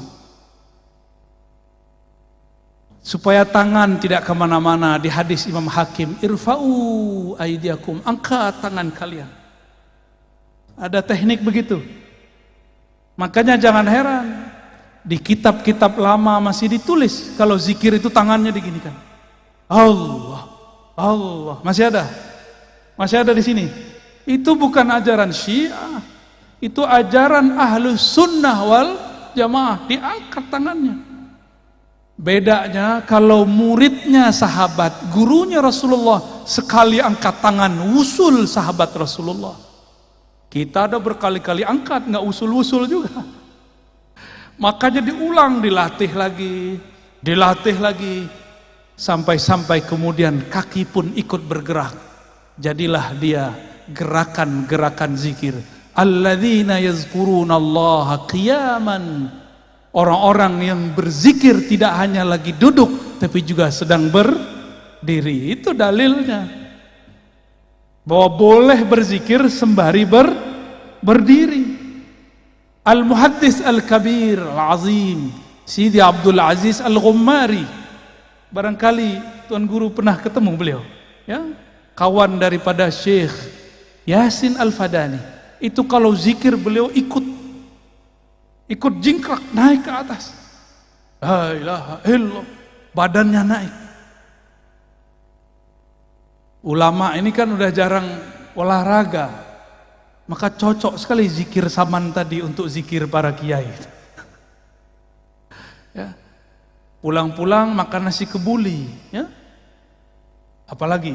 Supaya tangan tidak kemana-mana. Di hadis Imam Hakim, irfa'u aidiakum, angkat tangan kalian. Ada teknik begitu. Makanya jangan heran, di kitab-kitab lama masih ditulis kalau zikir itu tangannya diginikan. Allah, Allah, masih ada di sini. Itu bukan ajaran Syiah, itu ajaran Ahlus Sunnah wal Jamaah, diangkat tangannya. Bedanya kalau muridnya sahabat, gurunya Rasulullah, sekali angkat tangan, wusul sahabat Rasulullah. Kita ada berkali-kali angkat, nggak usul-usul juga. Makanya diulang, dilatih lagi, sampai-sampai kemudian kaki pun ikut bergerak. jadilah dia gerakan-gerakan zikir. Alladzina yazkurunallaha qiyaman, orang-orang yang berzikir tidak hanya lagi duduk tapi juga sedang berdiri. Itu dalilnya bahwa boleh berzikir sembari berdiri. Al-Muhaddis Al-Kabir Al-Azim Sidi Abdul Aziz Al-Ghummari, barangkali Tuan Guru pernah ketemu beliau, ya, kawan daripada Syekh Yasin Al-Fadani. Itu kalau zikir beliau ikut jingkrak naik ke atas. La ilaha illallah, badannya naik. Ulama ini kan udah jarang olahraga, maka cocok sekali zikir saman tadi untuk zikir para kiai. Ya. Pulang-pulang makan nasi kebuli, ya. Apalagi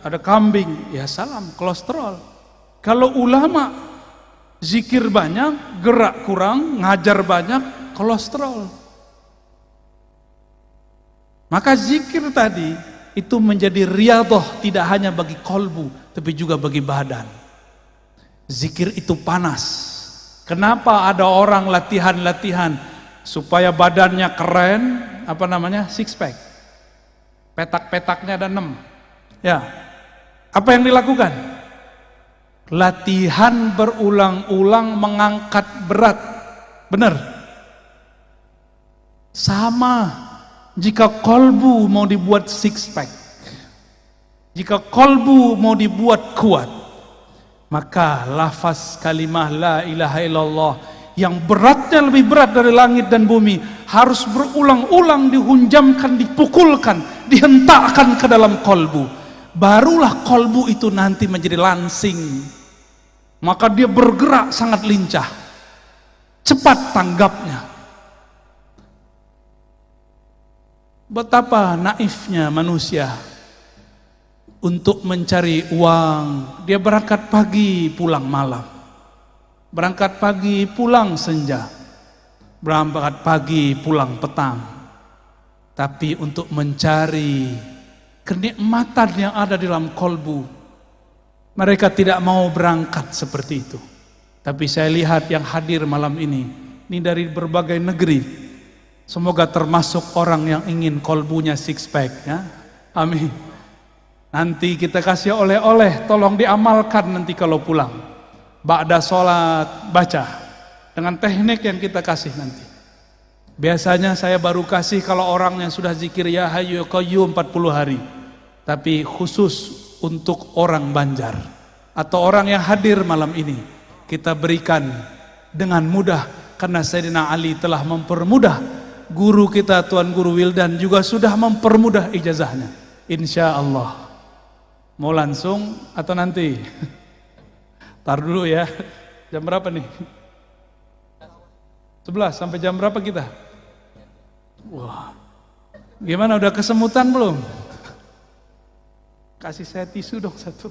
ada kambing, ya salam, kolesterol. Kalau ulama zikir banyak, gerak kurang, ngajar banyak, kolesterol. Maka zikir tadi itu menjadi riyadhah, tidak hanya bagi kolbu tapi juga bagi badan. Zikir itu panas. Kenapa ada orang latihan-latihan supaya badannya keren, apa namanya, six pack, petak-petaknya ada 6, ya. Apa yang dilakukan? Latihan berulang-ulang mengangkat berat. Benar? Sama jika kolbu mau dibuat six pack, jika kolbu mau dibuat kuat, maka lafaz kalimah la ilaha illallah yang beratnya lebih berat dari langit dan bumi harus berulang-ulang dihunjamkan, dipukulkan, dihentakkan ke dalam kolbu. Barulah kolbu itu nanti menjadi lansing. Maka dia bergerak sangat lincah, cepat tanggapnya. Betapa naifnya manusia untuk mencari uang. Dia berangkat pagi, pulang malam. Berangkat pagi, pulang senja. Berangkat pagi, pulang petang. Tapi untuk mencari kenikmatan yang ada di dalam kolbu, mereka tidak mau berangkat seperti itu. Tapi saya lihat yang hadir malam ini dari berbagai negeri. Semoga termasuk orang yang ingin kolbunya six pack, ya. Amin. Nanti kita kasih oleh-oleh, tolong diamalkan nanti kalau pulang. Ba'da sholat baca dengan teknik yang kita kasih nanti. Biasanya saya baru kasih kalau orang yang sudah zikir ya hayyu ya qayyum 40 hari. Tapi khusus untuk orang Banjar atau orang yang hadir malam ini, kita berikan dengan mudah karena Sayyidina Ali telah mempermudah. Guru kita Tuan Guru Wildan juga sudah mempermudah ijazahnya. Insya Allah. Mau langsung atau nanti? Tar dulu ya. Jam berapa nih? 11 sampai jam berapa kita? Wah, gimana, udah kesemutan belum? Kasih saya tisu dong satu.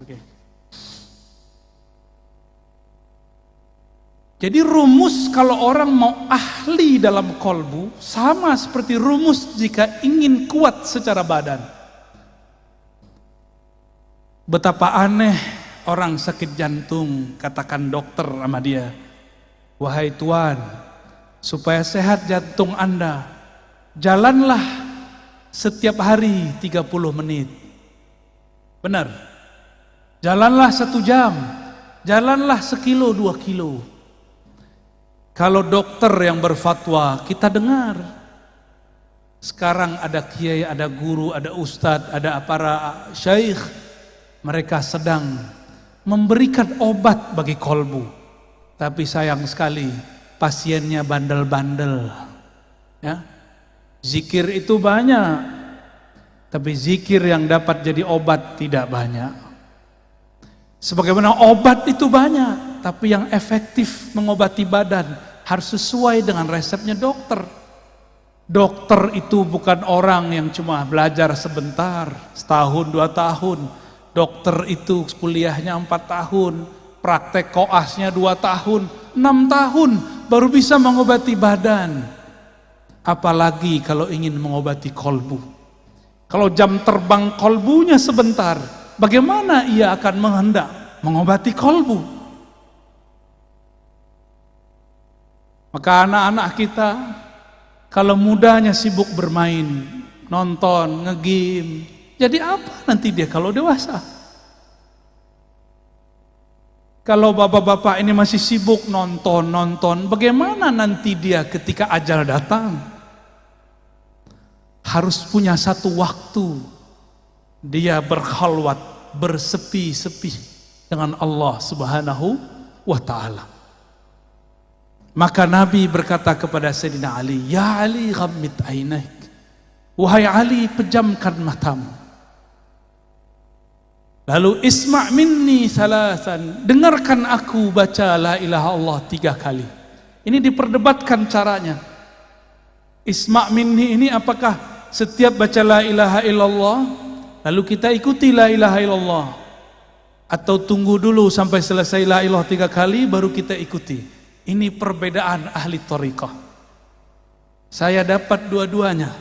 Oke. Jadi rumus kalau orang mau ahli dalam kolbu sama seperti rumus jika ingin kuat secara badan. Betapa aneh orang sakit jantung, katakan dokter sama dia, wahai Tuan, supaya sehat jantung Anda, jalanlah setiap hari 30 menit. Benar? Jalanlah 1 jam, jalanlah 1 kilo, 2 kilo. Kalau dokter yang berfatwa, kita dengar. Sekarang ada kiai, ada guru, ada ustadz, ada para syaikh. Mereka sedang memberikan obat bagi kolbu. Tapi sayang sekali pasiennya bandel-bandel, ya. Zikir itu banyak, tapi zikir yang dapat jadi obat tidak banyak. Sebagaimana obat itu banyak, tapi yang efektif mengobati badan harus sesuai dengan resepnya dokter. Dokter itu bukan orang yang cuma belajar sebentar, setahun 2 tahun. Dokter itu kuliahnya 4 tahun. Praktek koasnya 2 tahun, 6 tahun baru bisa mengobati badan. Apalagi kalau ingin mengobati kolbu. Kalau jam terbang kolbunya sebentar, bagaimana ia akan menghendak mengobati kolbu? Maka anak-anak kita kalau mudanya sibuk bermain, nonton, ngegame, jadi apa nanti dia kalau dewasa? Kalau bapak-bapak ini masih sibuk nonton, bagaimana nanti dia ketika ajal datang? Harus punya satu waktu dia berkhalwat, bersepi-sepi dengan Allah Subhanahu wa ta'ala. Maka Nabi berkata kepada Sayyidina Ali, "Ya Ali, ghammid ainaik." Wahai Ali, pejamkan matamu. Lalu isma' minni salasan, dengarkan aku baca la ilaha Allah 3 kali. Ini diperdebatkan caranya. Isma' minni ini apakah setiap baca la ilaha illallah lalu kita ikuti la ilaha illallah, atau tunggu dulu sampai selesai la ilaha 3 kali baru kita ikuti? Ini perbedaan ahli thariqah. Saya dapat dua-duanya.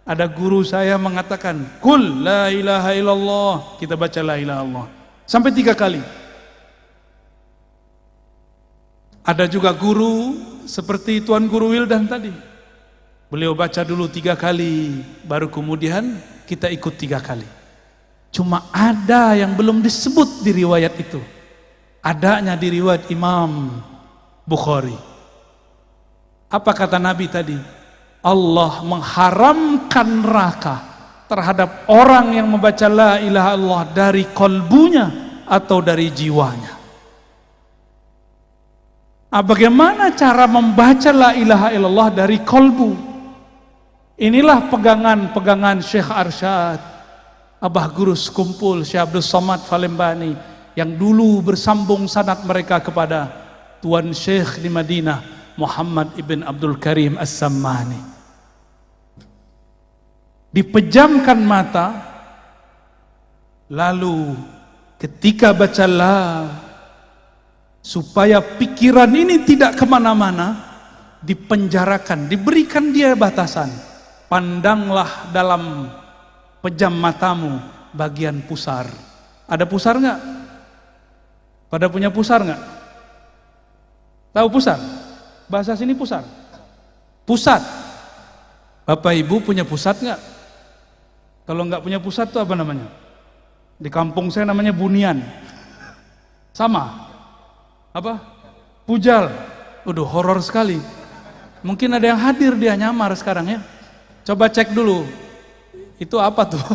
Ada guru saya mengatakan, "Qul la ilaha illallah." Kita baca la ilaha illallah sampai 3 kali. Ada juga guru seperti Tuan Guru Wildan tadi. Beliau baca dulu 3 kali, baru kemudian kita ikut 3 kali. Cuma ada yang belum disebut di riwayat itu. Adanya di riwayat Imam Bukhari. Apa kata Nabi tadi? Allah mengharamkan neraka terhadap orang yang membaca la ilaha illallah dari kolbunya atau dari jiwanya. Bagaimana cara membaca la ilaha illallah dari kolbu? Inilah pegangan Syekh Arsyad, Abah Guru Sekumpul, Syekh Abdul Somad Falembani, yang dulu bersambung sanad mereka kepada Tuan Syekh di Madinah, Muhammad ibn Abdul Karim As-Sammani. Dipejamkan mata, lalu ketika baca la, supaya pikiran ini tidak kemana-mana, dipenjarakan, diberikan dia batasan. Pandanglah dalam pejam matamu bagian pusar. Ada pusar nggak? Pada punya pusar nggak? Tahu pusar? Bahasa sini pusar. Pusat. Bapak Ibu punya pusat nggak? Kalau nggak punya pusat itu apa namanya? Di kampung saya namanya bunian. Sama. Apa? Pujal. Udah horor sekali. Mungkin ada yang hadir, dia nyamar sekarang ya. Coba cek dulu. Itu apa tuh?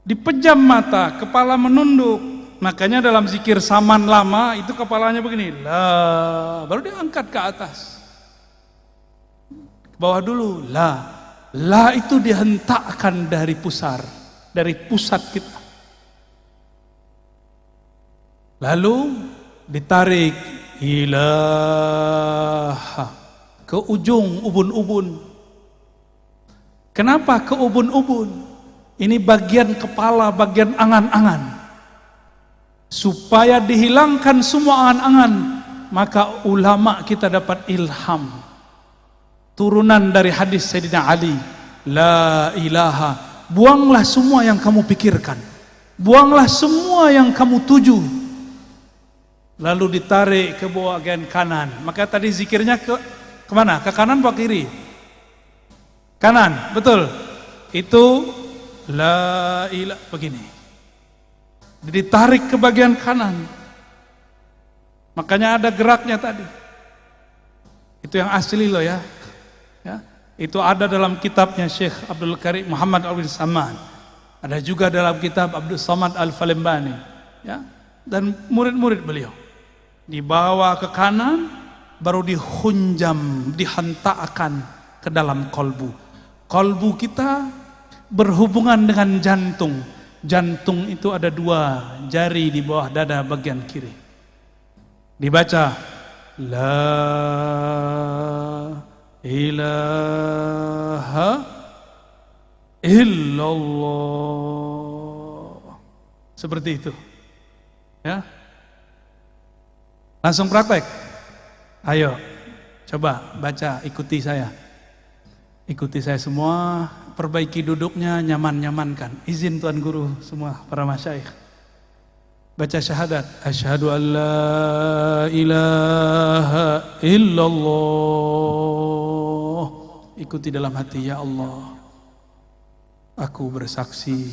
Dipejam mata, kepala menunduk. Makanya dalam zikir saman lama itu kepalanya begini. La, baru diangkat ke atas. Ke bawah dulu. La. La itu dihentakkan dari pusar, dari pusat kita. Lalu ditarik ilaha ke ujung ubun-ubun. Kenapa ke ubun-ubun? Ini bagian kepala, bagian angan-angan. Supaya dihilangkan semua angan-angan, maka ulama kita dapat ilham. Turunan dari hadis Sayyidina Ali, la ilaha, buanglah semua yang kamu pikirkan, buanglah semua yang kamu tuju, lalu ditarik ke bagian kanan. Maka tadi zikirnya ke mana? Ke kanan atau kiri? Kanan, betul. Itu la ilaha begini, ditarik ke bagian kanan. Makanya ada geraknya tadi. Itu yang asli loh ya. Ya, itu ada dalam kitabnya Syekh Abdul Karim Muhammad Abdul Samad. Ada juga dalam kitab Abdul Samad Al-Falembani. Ya, dan murid-murid beliau. Dibawa ke kanan, baru dihunjam, dihentakkan ke dalam kolbu. Kolbu kita berhubungan dengan jantung. Jantung itu ada 2 jari di bawah dada bagian kiri. Dibaca la ilaha illallah, seperti itu ya. Langsung praktek. Ayo, coba baca, ikuti saya. Ikuti saya semua, perbaiki duduknya, nyaman-nyamankan. Izin Tuan Guru semua, para masyayikh. Baca syahadat. Asyhadu an la ilaha illallah. Ikuti dalam hati, ya Allah, aku bersaksi,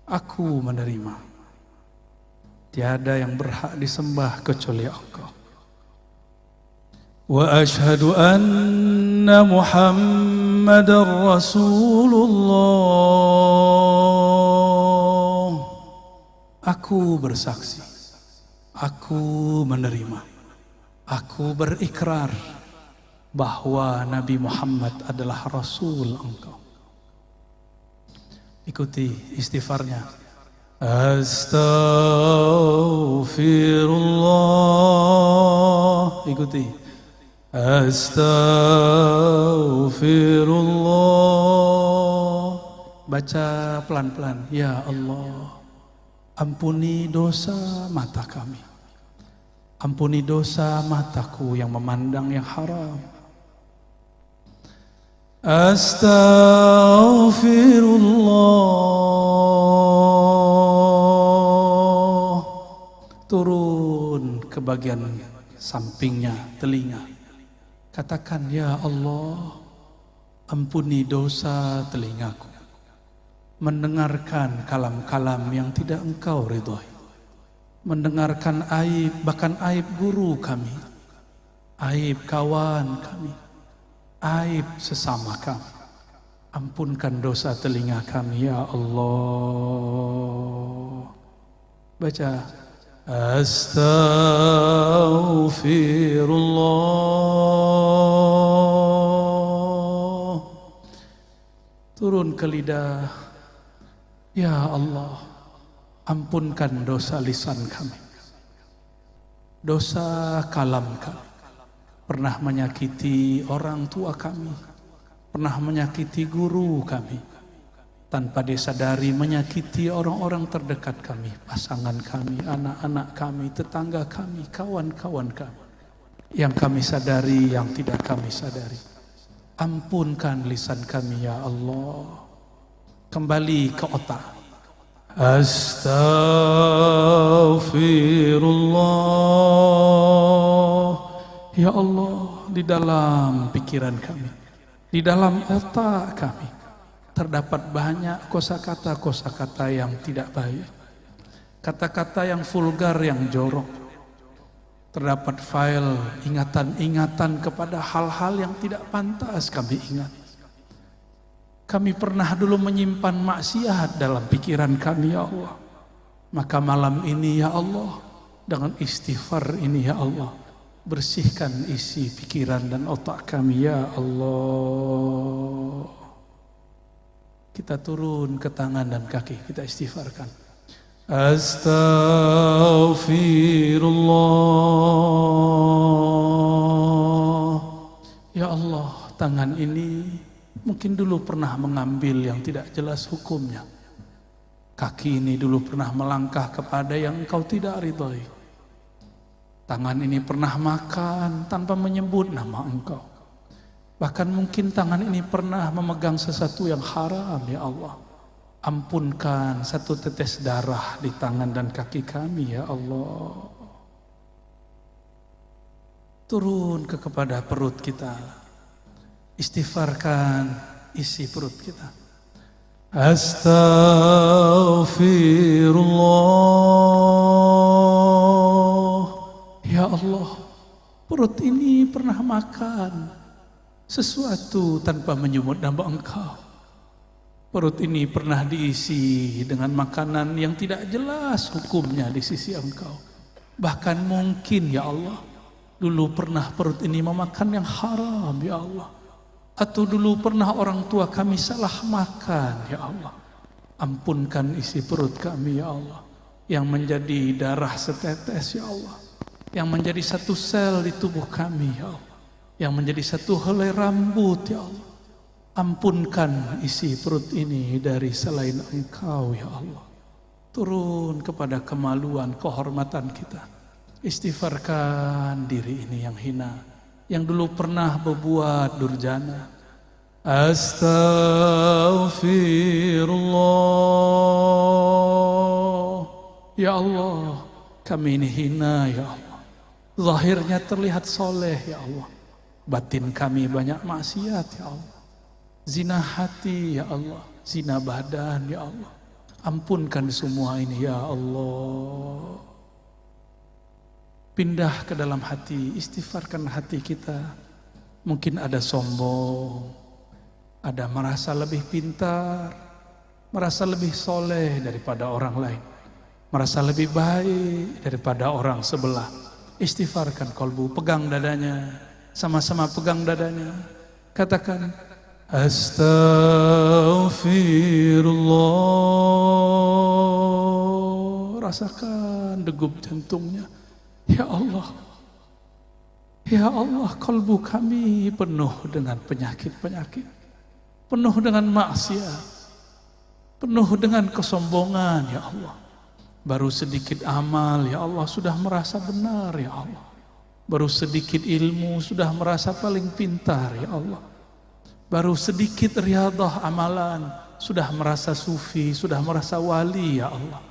aku menerima. Tiada yang berhak disembah kecuali Engkau. Wa asyhadu anna Muhammadar Rasulullah. Aku bersaksi, aku menerima, aku berikrar bahwa Nabi Muhammad adalah Rasul Engkau. Ikuti istighfarnya. Astaghfirullah. Ikuti. Astaghfirullah. Baca pelan-pelan. Ya Allah, ampuni dosa mata kami. Ampuni dosa mataku yang memandang yang haram. Astaghfirullah. Turun ke bagian sampingnya, telinga. Katakan, ya Allah, ampuni dosa telingaku. Mendengarkan kalam-kalam yang tidak Engkau ridhoi. Mendengarkan aib, bahkan aib guru kami. Aib kawan kami. Aib sesama kami. Ampunkan dosa telinga kami, ya Allah. Baca. Astaghfirullah. Turun ke lidah. Ya Allah, ampunkan dosa lisan kami, dosa kalam kami. Pernah menyakiti orang tua kami, pernah menyakiti guru kami, tanpa disadari menyakiti orang-orang terdekat kami, pasangan kami, anak-anak kami, tetangga kami, kawan-kawan kami. Yang kami sadari, yang tidak kami sadari. Ampunkan lisan kami, ya Allah. Kembali ke otak. Astaghfirullah. Ya Allah, di dalam pikiran kami, di dalam otak kami, terdapat banyak kosakata-kosakata yang tidak baik, kata-kata yang vulgar, yang jorok. Terdapat file ingatan-ingatan kepada hal-hal yang tidak pantas kami ingat. Kami pernah dulu menyimpan maksiat dalam pikiran kami, ya Allah. Maka malam ini, ya Allah, dengan istighfar ini, ya Allah, bersihkan isi pikiran dan otak kami, ya Allah. Kita turun ke tangan dan kaki, kita istighfarkan. Astaghfirullah. Ya Allah, tangan ini mungkin dulu pernah mengambil yang tidak jelas hukumnya. Kaki ini dulu pernah melangkah kepada yang Engkau tidak ridhoi. Tangan ini pernah makan tanpa menyebut nama Engkau. Bahkan mungkin tangan ini pernah memegang sesuatu yang haram, ya Allah. Ampunkan satu tetes darah di tangan dan kaki kami, ya Allah. Turun kepada perut kita. Istighfarkan isi perut kita. Astaghfirullah. Ya Allah, perut ini pernah makan sesuatu tanpa menyebut nama Engkau. Perut ini pernah diisi dengan makanan yang tidak jelas hukumnya di sisi Engkau. Bahkan mungkin, ya Allah, dulu pernah perut ini memakan yang haram, ya Allah. Atau dulu pernah orang tua kami salah makan, ya Allah. Ampunkan isi perut kami, ya Allah. Yang menjadi darah setetes, ya Allah. Yang menjadi satu sel di tubuh kami, ya Allah. Yang menjadi satu helai rambut, ya Allah. Ampunkan isi perut ini dari selain Engkau, ya Allah. Turun kepada kemaluan, kehormatan kita. Istighfarkan diri ini yang hina, yang dulu pernah berbuat durjana. Astaghfirullah. Ya Allah, kami ini hina ya Allah. Zahirnya terlihat soleh ya Allah, batin kami banyak maksiat ya Allah. Zina hati ya Allah, zina badan ya Allah. Ampunkan semua ini ya Allah. Pindah ke dalam hati, istighfarkan hati kita. Mungkin ada sombong, ada merasa lebih pintar, merasa lebih soleh daripada orang lain, merasa lebih baik daripada orang sebelah. Istighfarkan kolbu, pegang dadanya, sama-sama pegang dadanya. Katakan, Astaghfirullah. Rasakan degup jantungnya. Ya Allah, ya Allah, kolbu kami penuh dengan penyakit-penyakit, penuh dengan maksiat, penuh dengan kesombongan ya Allah. Baru sedikit amal ya Allah sudah merasa benar ya Allah. Baru sedikit ilmu sudah merasa paling pintar ya Allah. Baru sedikit riadah amalan sudah merasa sufi, sudah merasa wali ya Allah.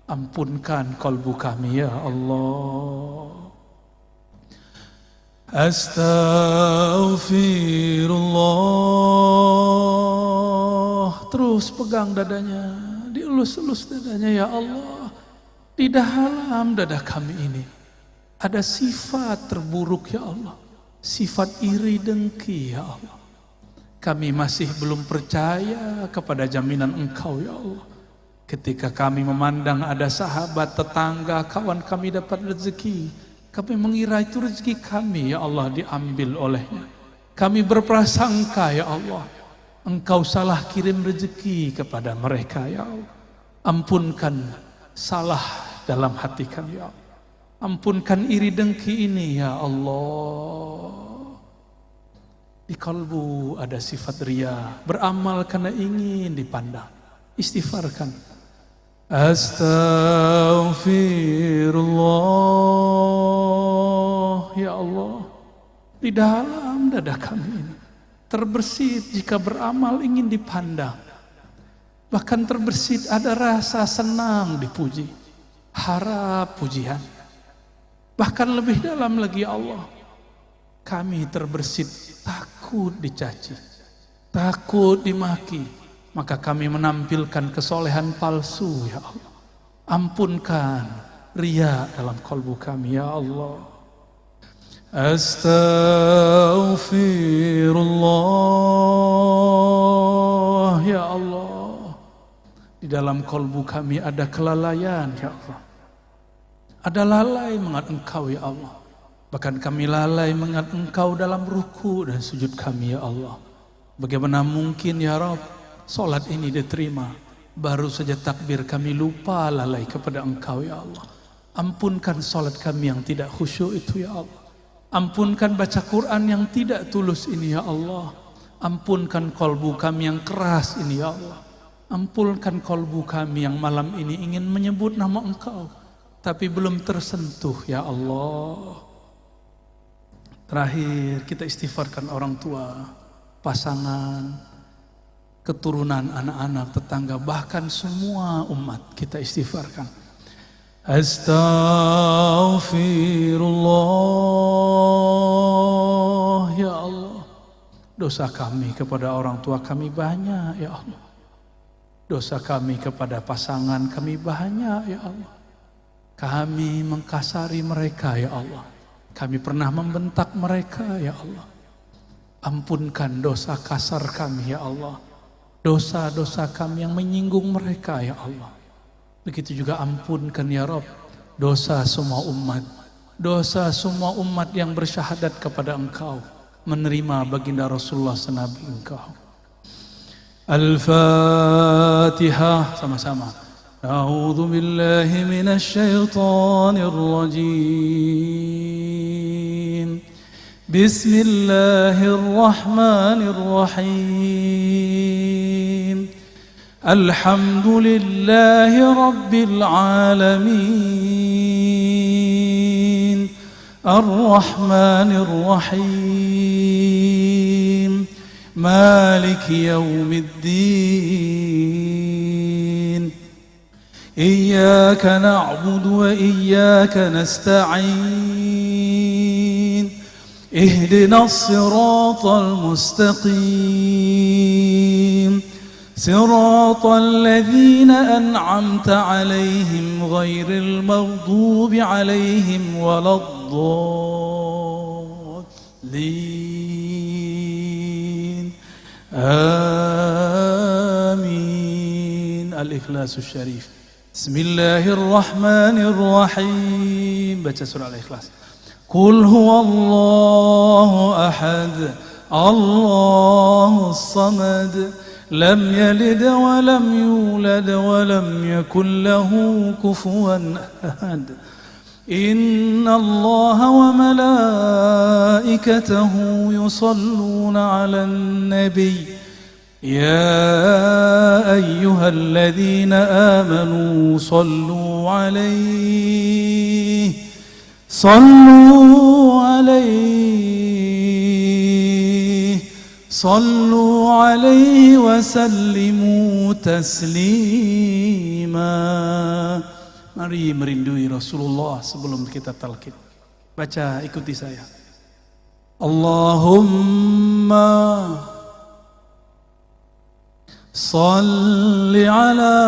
Ampunkan kolbu kami ya Allah. Astaghfirullah. Terus pegang dadanya, dielus-elus dadanya ya Allah. Di dalam dada kami ini ada sifat terburuk ya Allah, sifat iri dengki ya Allah. Kami masih belum percaya kepada jaminan Engkau ya Allah. Ketika kami memandang ada sahabat, tetangga, kawan kami dapat rezeki, kami mengira itu rezeki kami ya Allah diambil olehnya. Kami berprasangka ya Allah, Engkau salah kirim rezeki kepada mereka ya Allah. Ampunkan salah dalam hati kami ya Allah. Ampunkan iri dengki ini ya Allah. Di kalbu ada sifat riya, beramal karena ingin dipandang. Istighfarkan. Astaghfirullah. Ya Allah, di dalam dada kami ini terbersit jika beramal ingin dipandang. Bahkan terbersit ada rasa senang dipuji, harap pujian. Bahkan lebih dalam lagi ya Allah, kami terbersit takut dicaci, takut dimaki. Maka kami menampilkan kesolehan palsu ya Allah. Ampunkan riya dalam kalbu kami ya Allah. Astaghfirullah. Ya Allah, di dalam kalbu kami ada kelalaian ya Allah. Ada lalai mengingat Engkau ya Allah. Bahkan kami lalai mengingat Engkau dalam ruku dan sujud kami ya Allah. Bagaimana mungkin ya Rabb salat ini diterima, baru saja takbir kami lupa lalai kepada Engkau ya Allah. Ampunkan salat kami yang tidak khusyuk itu ya Allah. Ampunkan baca Quran yang tidak tulus ini ya Allah. Ampunkan kolbu kami yang keras ini ya Allah. Ampunkan kolbu kami yang malam ini ingin menyebut nama Engkau tapi belum tersentuh ya Allah. Terakhir kita istighfarkan orang tua, pasangan, keturunan, anak-anak, tetangga, bahkan semua umat kita istighfarkan. Astaghfirullah. Ya Allah, dosa kami kepada orang tua kami banyak ya Allah. Dosa kami kepada pasangan kami banyak ya Allah. Kami mengkasari mereka ya Allah. Kami pernah membentak mereka ya Allah. Ampunkan dosa kasar kami ya Allah. Dosa-dosa kami yang menyinggung mereka ya Allah. Begitu juga ampunkan ya Rabb dosa semua umat. Dosa semua umat yang bersyahadat kepada Engkau, menerima baginda Rasulullah senabi Engkau. Al-Fatihah sama-sama. A'udzu billahi minasy syaithanir rajim. Bismillahirrahmanirrahim. Alhamdulillahi Rabbil Alamin, Ar-Rahmanir Rahim, Maliki Yawmiddin, Iyyaka na'budu wa iyyaka nasta'in, Ihdinas siratal mustaqim, صراط الذين أنعمت عليهم غير المغضوب عليهم ولا الضالين آمين. Al-Ikhlas Syarif. Bismillahirrahmanirrahim. Baca surah Al-Ikhlas. Qul huwallahu ahad, Allahus samad, لم يلد ولم يولد ولم يكن له كفوا أحد. إن الله وملائكته يصلون على النبي يا أيها الذين آمنوا صلوا عليه وسلموا تسليما. Mari merindui Rasulullah sebelum kita talqin. Baca, ikuti saya. Allahumma salli ala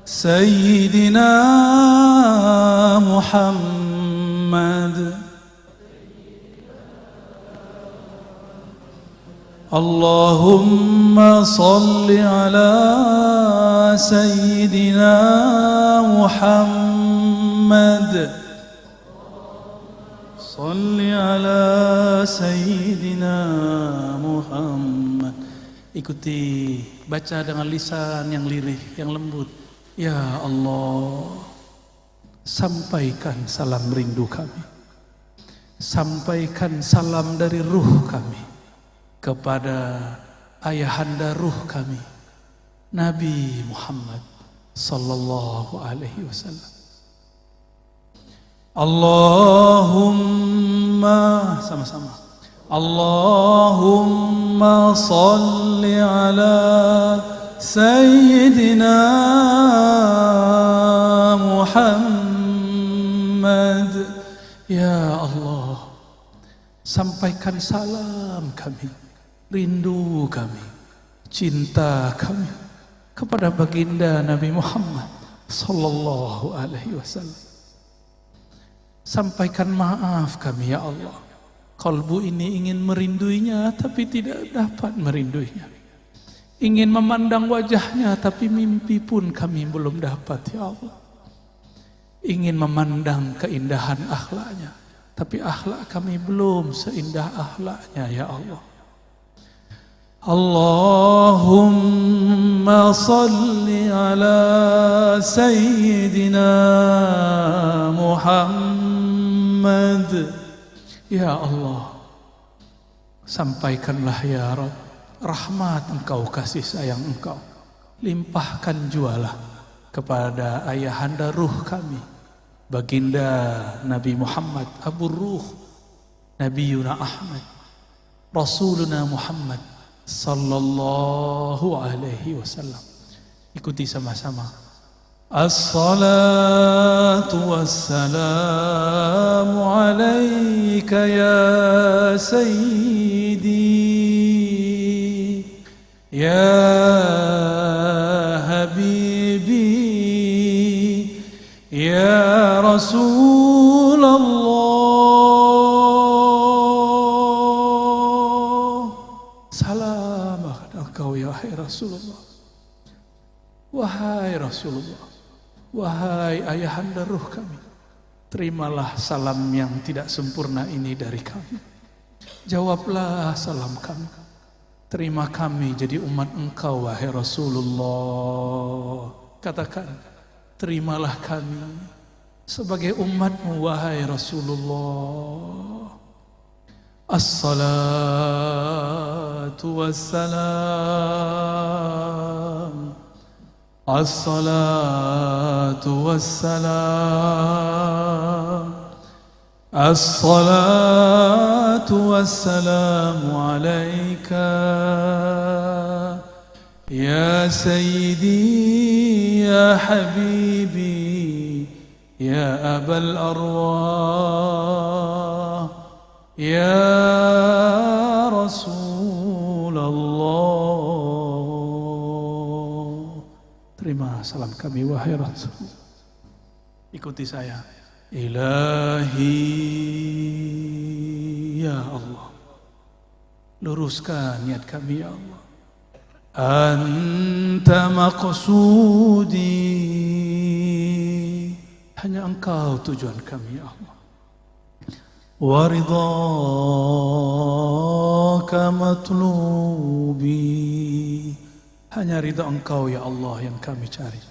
Sayyidina Muhammad. Allahumma salli ala Sayyidina Muhammad. Salli ala Sayyidina Muhammad. Ikuti, baca dengan lisan yang lirih, yang lembut. Ya Allah, sampaikan salam rindu kami, sampaikan salam dari ruh kami kepada ayahanda ruh kami, Nabi Muhammad sallallahu alaihi wasallam. Allahumma, sama-sama. Allahumma salli ala Sayyidina Muhammad. Ya Allah, sampaikan salam kami, rindu kami, cinta kami kepada baginda Nabi Muhammad sallallahu alaihi wasallam. Sampaikan maaf kami ya Allah, kalbu ini ingin merinduinya tapi tidak dapat merinduinya, ingin memandang wajahnya tapi mimpi pun kami belum dapat ya Allah, ingin memandang keindahan akhlaknya tapi akhlak kami belum seindah akhlaknya ya Allah. Allahumma salli ala Sayyidina Muhammad. Ya Allah, sampaikanlah ya Rabb rahmat Engkau, kasih sayang Engkau, limpahkan jualah kepada ayahanda ruh kami, baginda Nabi Muhammad, Abu Ruh, Nabiyuna Ahmad, Rasuluna Muhammad sallallahu alaihi wasallam. Ikuti sama-sama. As-salatu wassalamu alaika ya sayyidi ya habibi ya Rasulullah. Rasulullah, wahai Rasulullah, wahai ayahanda ruh kami, terimalah salam yang tidak sempurna ini dari kami. Jawablah salam kami, terima kami jadi umat Engkau wahai Rasulullah. Katakan, terimalah kami sebagai umatmu wahai Rasulullah. As-salatu والسلام الصلاة والسلام الصلاة والسلام عليك يا سيدي يا حبيبي يا أبا الأرواح يا رسول الله. Terima salam kami wahai Rasul. Ikuti saya. Ilahi ya Allah, luruskan niat kami ya Allah. Anta maqsudi, hanya Engkau tujuan kami ya Allah. Wa ridhaka matlubi, hanya ridha Engkau ya Allah yang kami cari.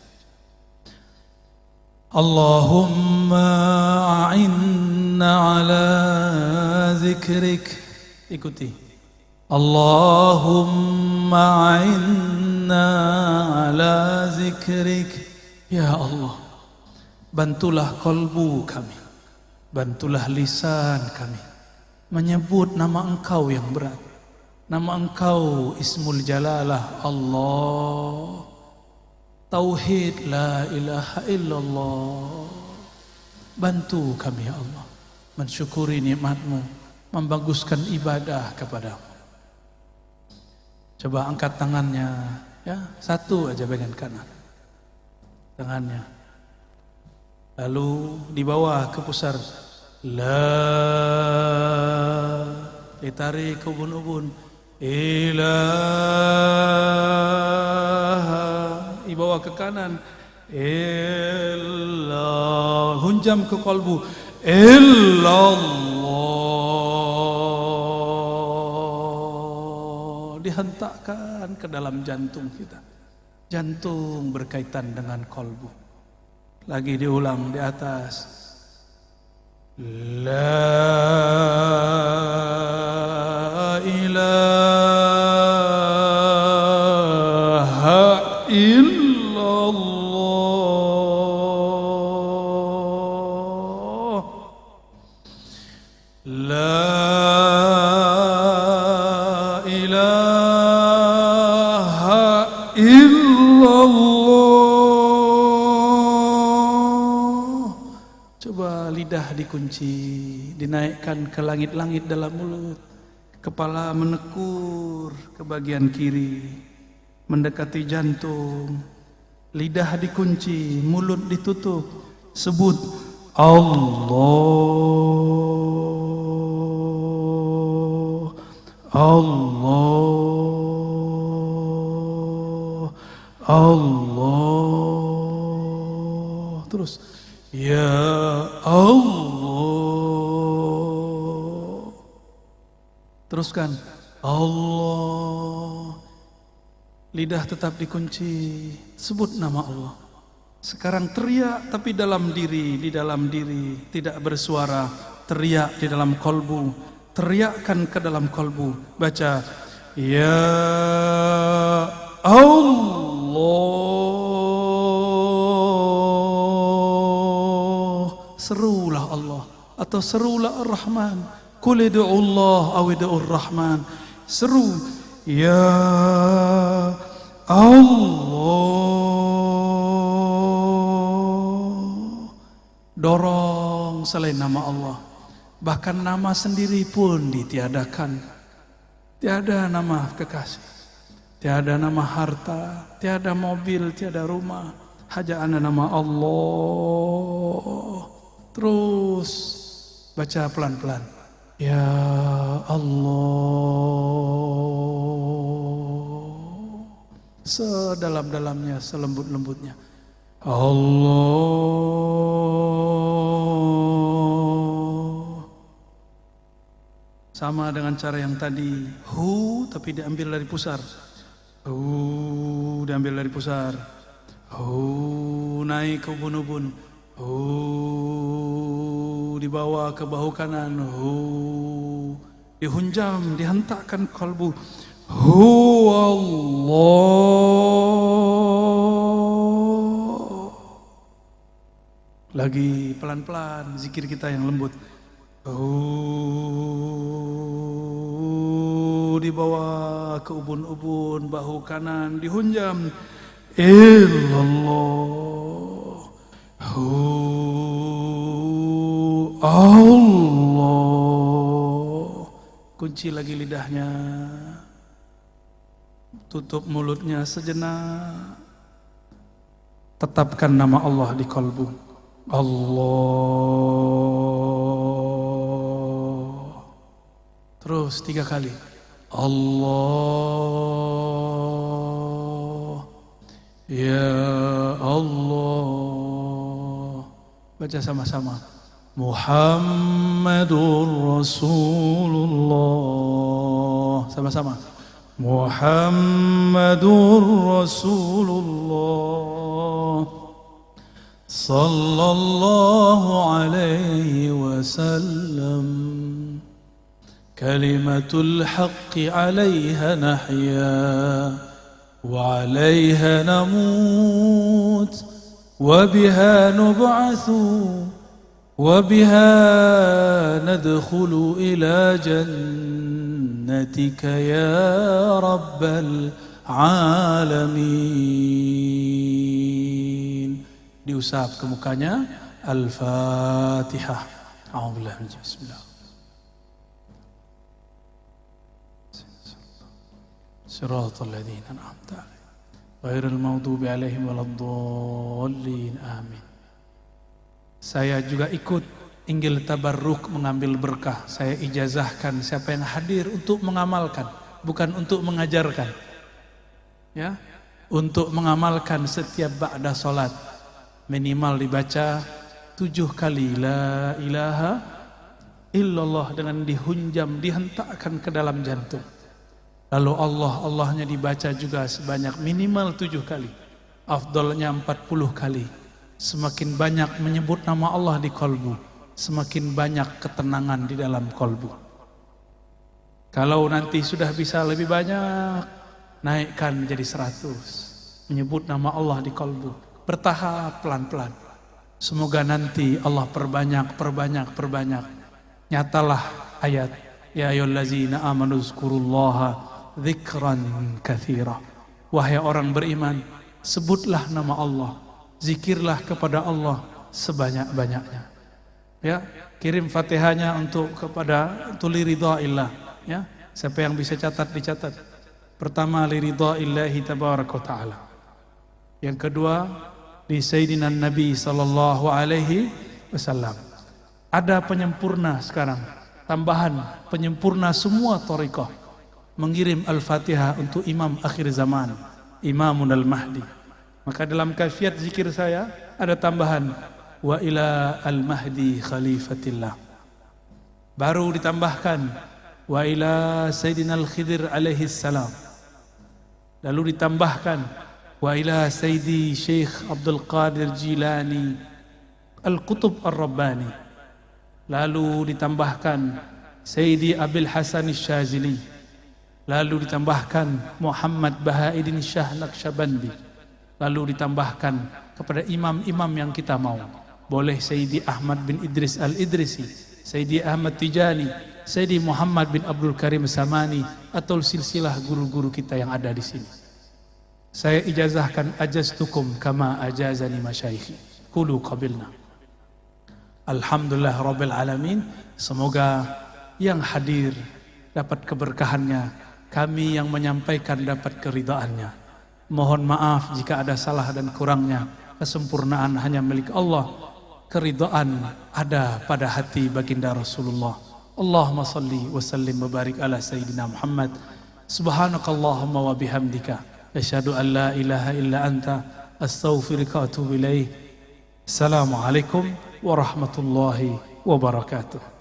Allahumma a'inna ala zikrik. Ikuti. Allahumma a'inna ala zikrik. Ya Allah, bantulah kolbu kami, bantulah lisan kami menyebut nama Engkau yang berat, nama Engkau Ismul Jalalah Allah, Tauhid la ilaha illallah. Bantu kami ya Allah mensyukuri nikmat-Mu, membaguskan ibadah kepadamu. Coba angkat tangannya ya, satu aja bagian kanan tangannya, lalu di bawah ke pusar, la, ditarik ke ubun-ubun, ilaha, dibawa ke kanan, illallah, hunjam ke kalbu, illallah, dihentakkan ke dalam jantung kita. Jantung berkaitan dengan kalbu. Lagi diulang di atas, la ilaha illallah, la ilaha illallah. Coba lidah dikunci, dinaikkan ke langit-langit dalam mulut, kepala menekur ke bagian kiri, mendekati jantung, lidah dikunci, mulut ditutup, sebut Allah, Allah, Allah, terus ya Allah, teruskan Allah, lidah tetap dikunci, sebut nama Allah. Sekarang teriak tapi dalam diri, di dalam diri, tidak bersuara, teriak di dalam kolbu, teriakkan ke dalam kolbu, baca ya Allah, serulah Allah atau serulah Ar-Rahman, qul ud'ullah aw ud'ur Rahman, seru ya Allah, dorong selain nama Allah, bahkan nama sendiri pun ditiadakan. Tiada nama kekasih, tiada nama harta, tiada mobil, tiada rumah, hanya ada nama Allah. Terus baca pelan-pelan, ya Allah, sedalam-dalamnya, selembut-lembutnya, Allah. Sama dengan cara yang tadi, hu tapi diambil dari pusar, hu diambil dari pusar, hu naik ke ubun-ubun, hu dibawa ke bahu kanan, hu dihunjam, dihentakkan kalbu, Huwallah. Lagi pelan-pelan zikir kita yang lembut. Dibawa ke ubun-ubun, bahu kanan dihunjam. Illallah. Allah. Kunci lagi lidahnya. Tutup mulutnya sejenak. Tetapkan nama Allah di kalbu. Allah. Terus 3 kali. Allah. Ya Allah. Baca sama-sama. Muhammadur Rasulullah. Sama-sama. Muhammadur Rasulullah sallallahu alaihi wasallam. Kalimatul haqqi 'alaiha nahya wa 'alaiha namut wa biha nub'atsu wa biha nadkhulu ila jannatika ya rabbal alamin. Diusap ke mukanya. Al-Fatihah. A'udzubillahi minasyaitonir rajim. Bismillah. Shiratal ladzina an'amta 'alaihim ghairil maghdubi 'alaihim waladdallin. Amin. Saya juga ikut inggil tabarruk mengambil berkah. Saya ijazahkan siapa yang hadir untuk mengamalkan, bukan untuk mengajarkan. Ya, untuk mengamalkan setiap ba'da salat minimal dibaca 7 kali la ilaha illallah dengan dihunjam, dihentakkan ke dalam jantung. Lalu Allahnya dibaca juga sebanyak minimal 7 kali. Afdalnya 40 kali. Semakin banyak menyebut nama Allah di kalbu, semakin banyak ketenangan di dalam kalbu. Kalau nanti sudah bisa lebih banyak, naikkan menjadi 100. Menyebut nama Allah di kalbu. Bertahap pelan-pelan. Semoga nanti Allah perbanyak. Nyatalah ayat. Ya ayyuhallazina amanu zkurullaha dzikran katsira. Wahai orang beriman, sebutlah nama Allah. Zikirlah kepada Allah sebanyak-banyaknya. Ya, kirim Fatihahnya kepada liridhaillah, ya. Siapa yang bisa catat dicatat. Pertama liridhaillahi tabaraka taala. Yang kedua di Sayyidina Nabi sallallahu alaihi wasallam. Ada penyempurna sekarang, tambahan penyempurna semua thariqah. Mengirim Al-Fatihah untuk Imam akhir zaman, Imamun Al-Mahdi. Maka dalam kaifiat zikir saya ada tambahan wa ila al-mahdi khalifatillah. Baru ditambahkan wa ila Sayyidina Al-Khidir alaihi salam. Lalu ditambahkan wa ila Sayyidi Syekh Abdul Qadir Jilani Al-Qutub Ar-Rabbani. Lalu ditambahkan Sayyidi Abil Hasan Syazili. Lalu ditambahkan Muhammad Bahaiddin Shah Naqsyabandi. Lalu ditambahkan kepada imam-imam yang kita mau. Boleh Sayyidi Ahmad bin Idris Al-Idrisi, Sayyidi Ahmad Tijani, Sayyidi Muhammad bin Abdul Karim Samani, atau silsilah guru-guru kita yang ada di sini. Saya ijazahkan ajaztukum kama ajazani masyaikhi. Qulu qabilna. Alhamdulillah Rabbil Alamin. Semoga yang hadir dapat keberkahannya, kami yang menyampaikan dapat keridhaannya. Mohon maaf jika ada salah dan kurangnya. Kesempurnaan hanya milik Allah. Keridhaan ada pada hati baginda Rasulullah. Allahumma salli wa sallim wa barik ala Sayyidina Muhammad. Subhanakallahumma wa bihamdika asyhadu an la ilaha illa anta astaghfiruka wa atubu ilaik. Assalamualaikum warahmatullahi wabarakatuh.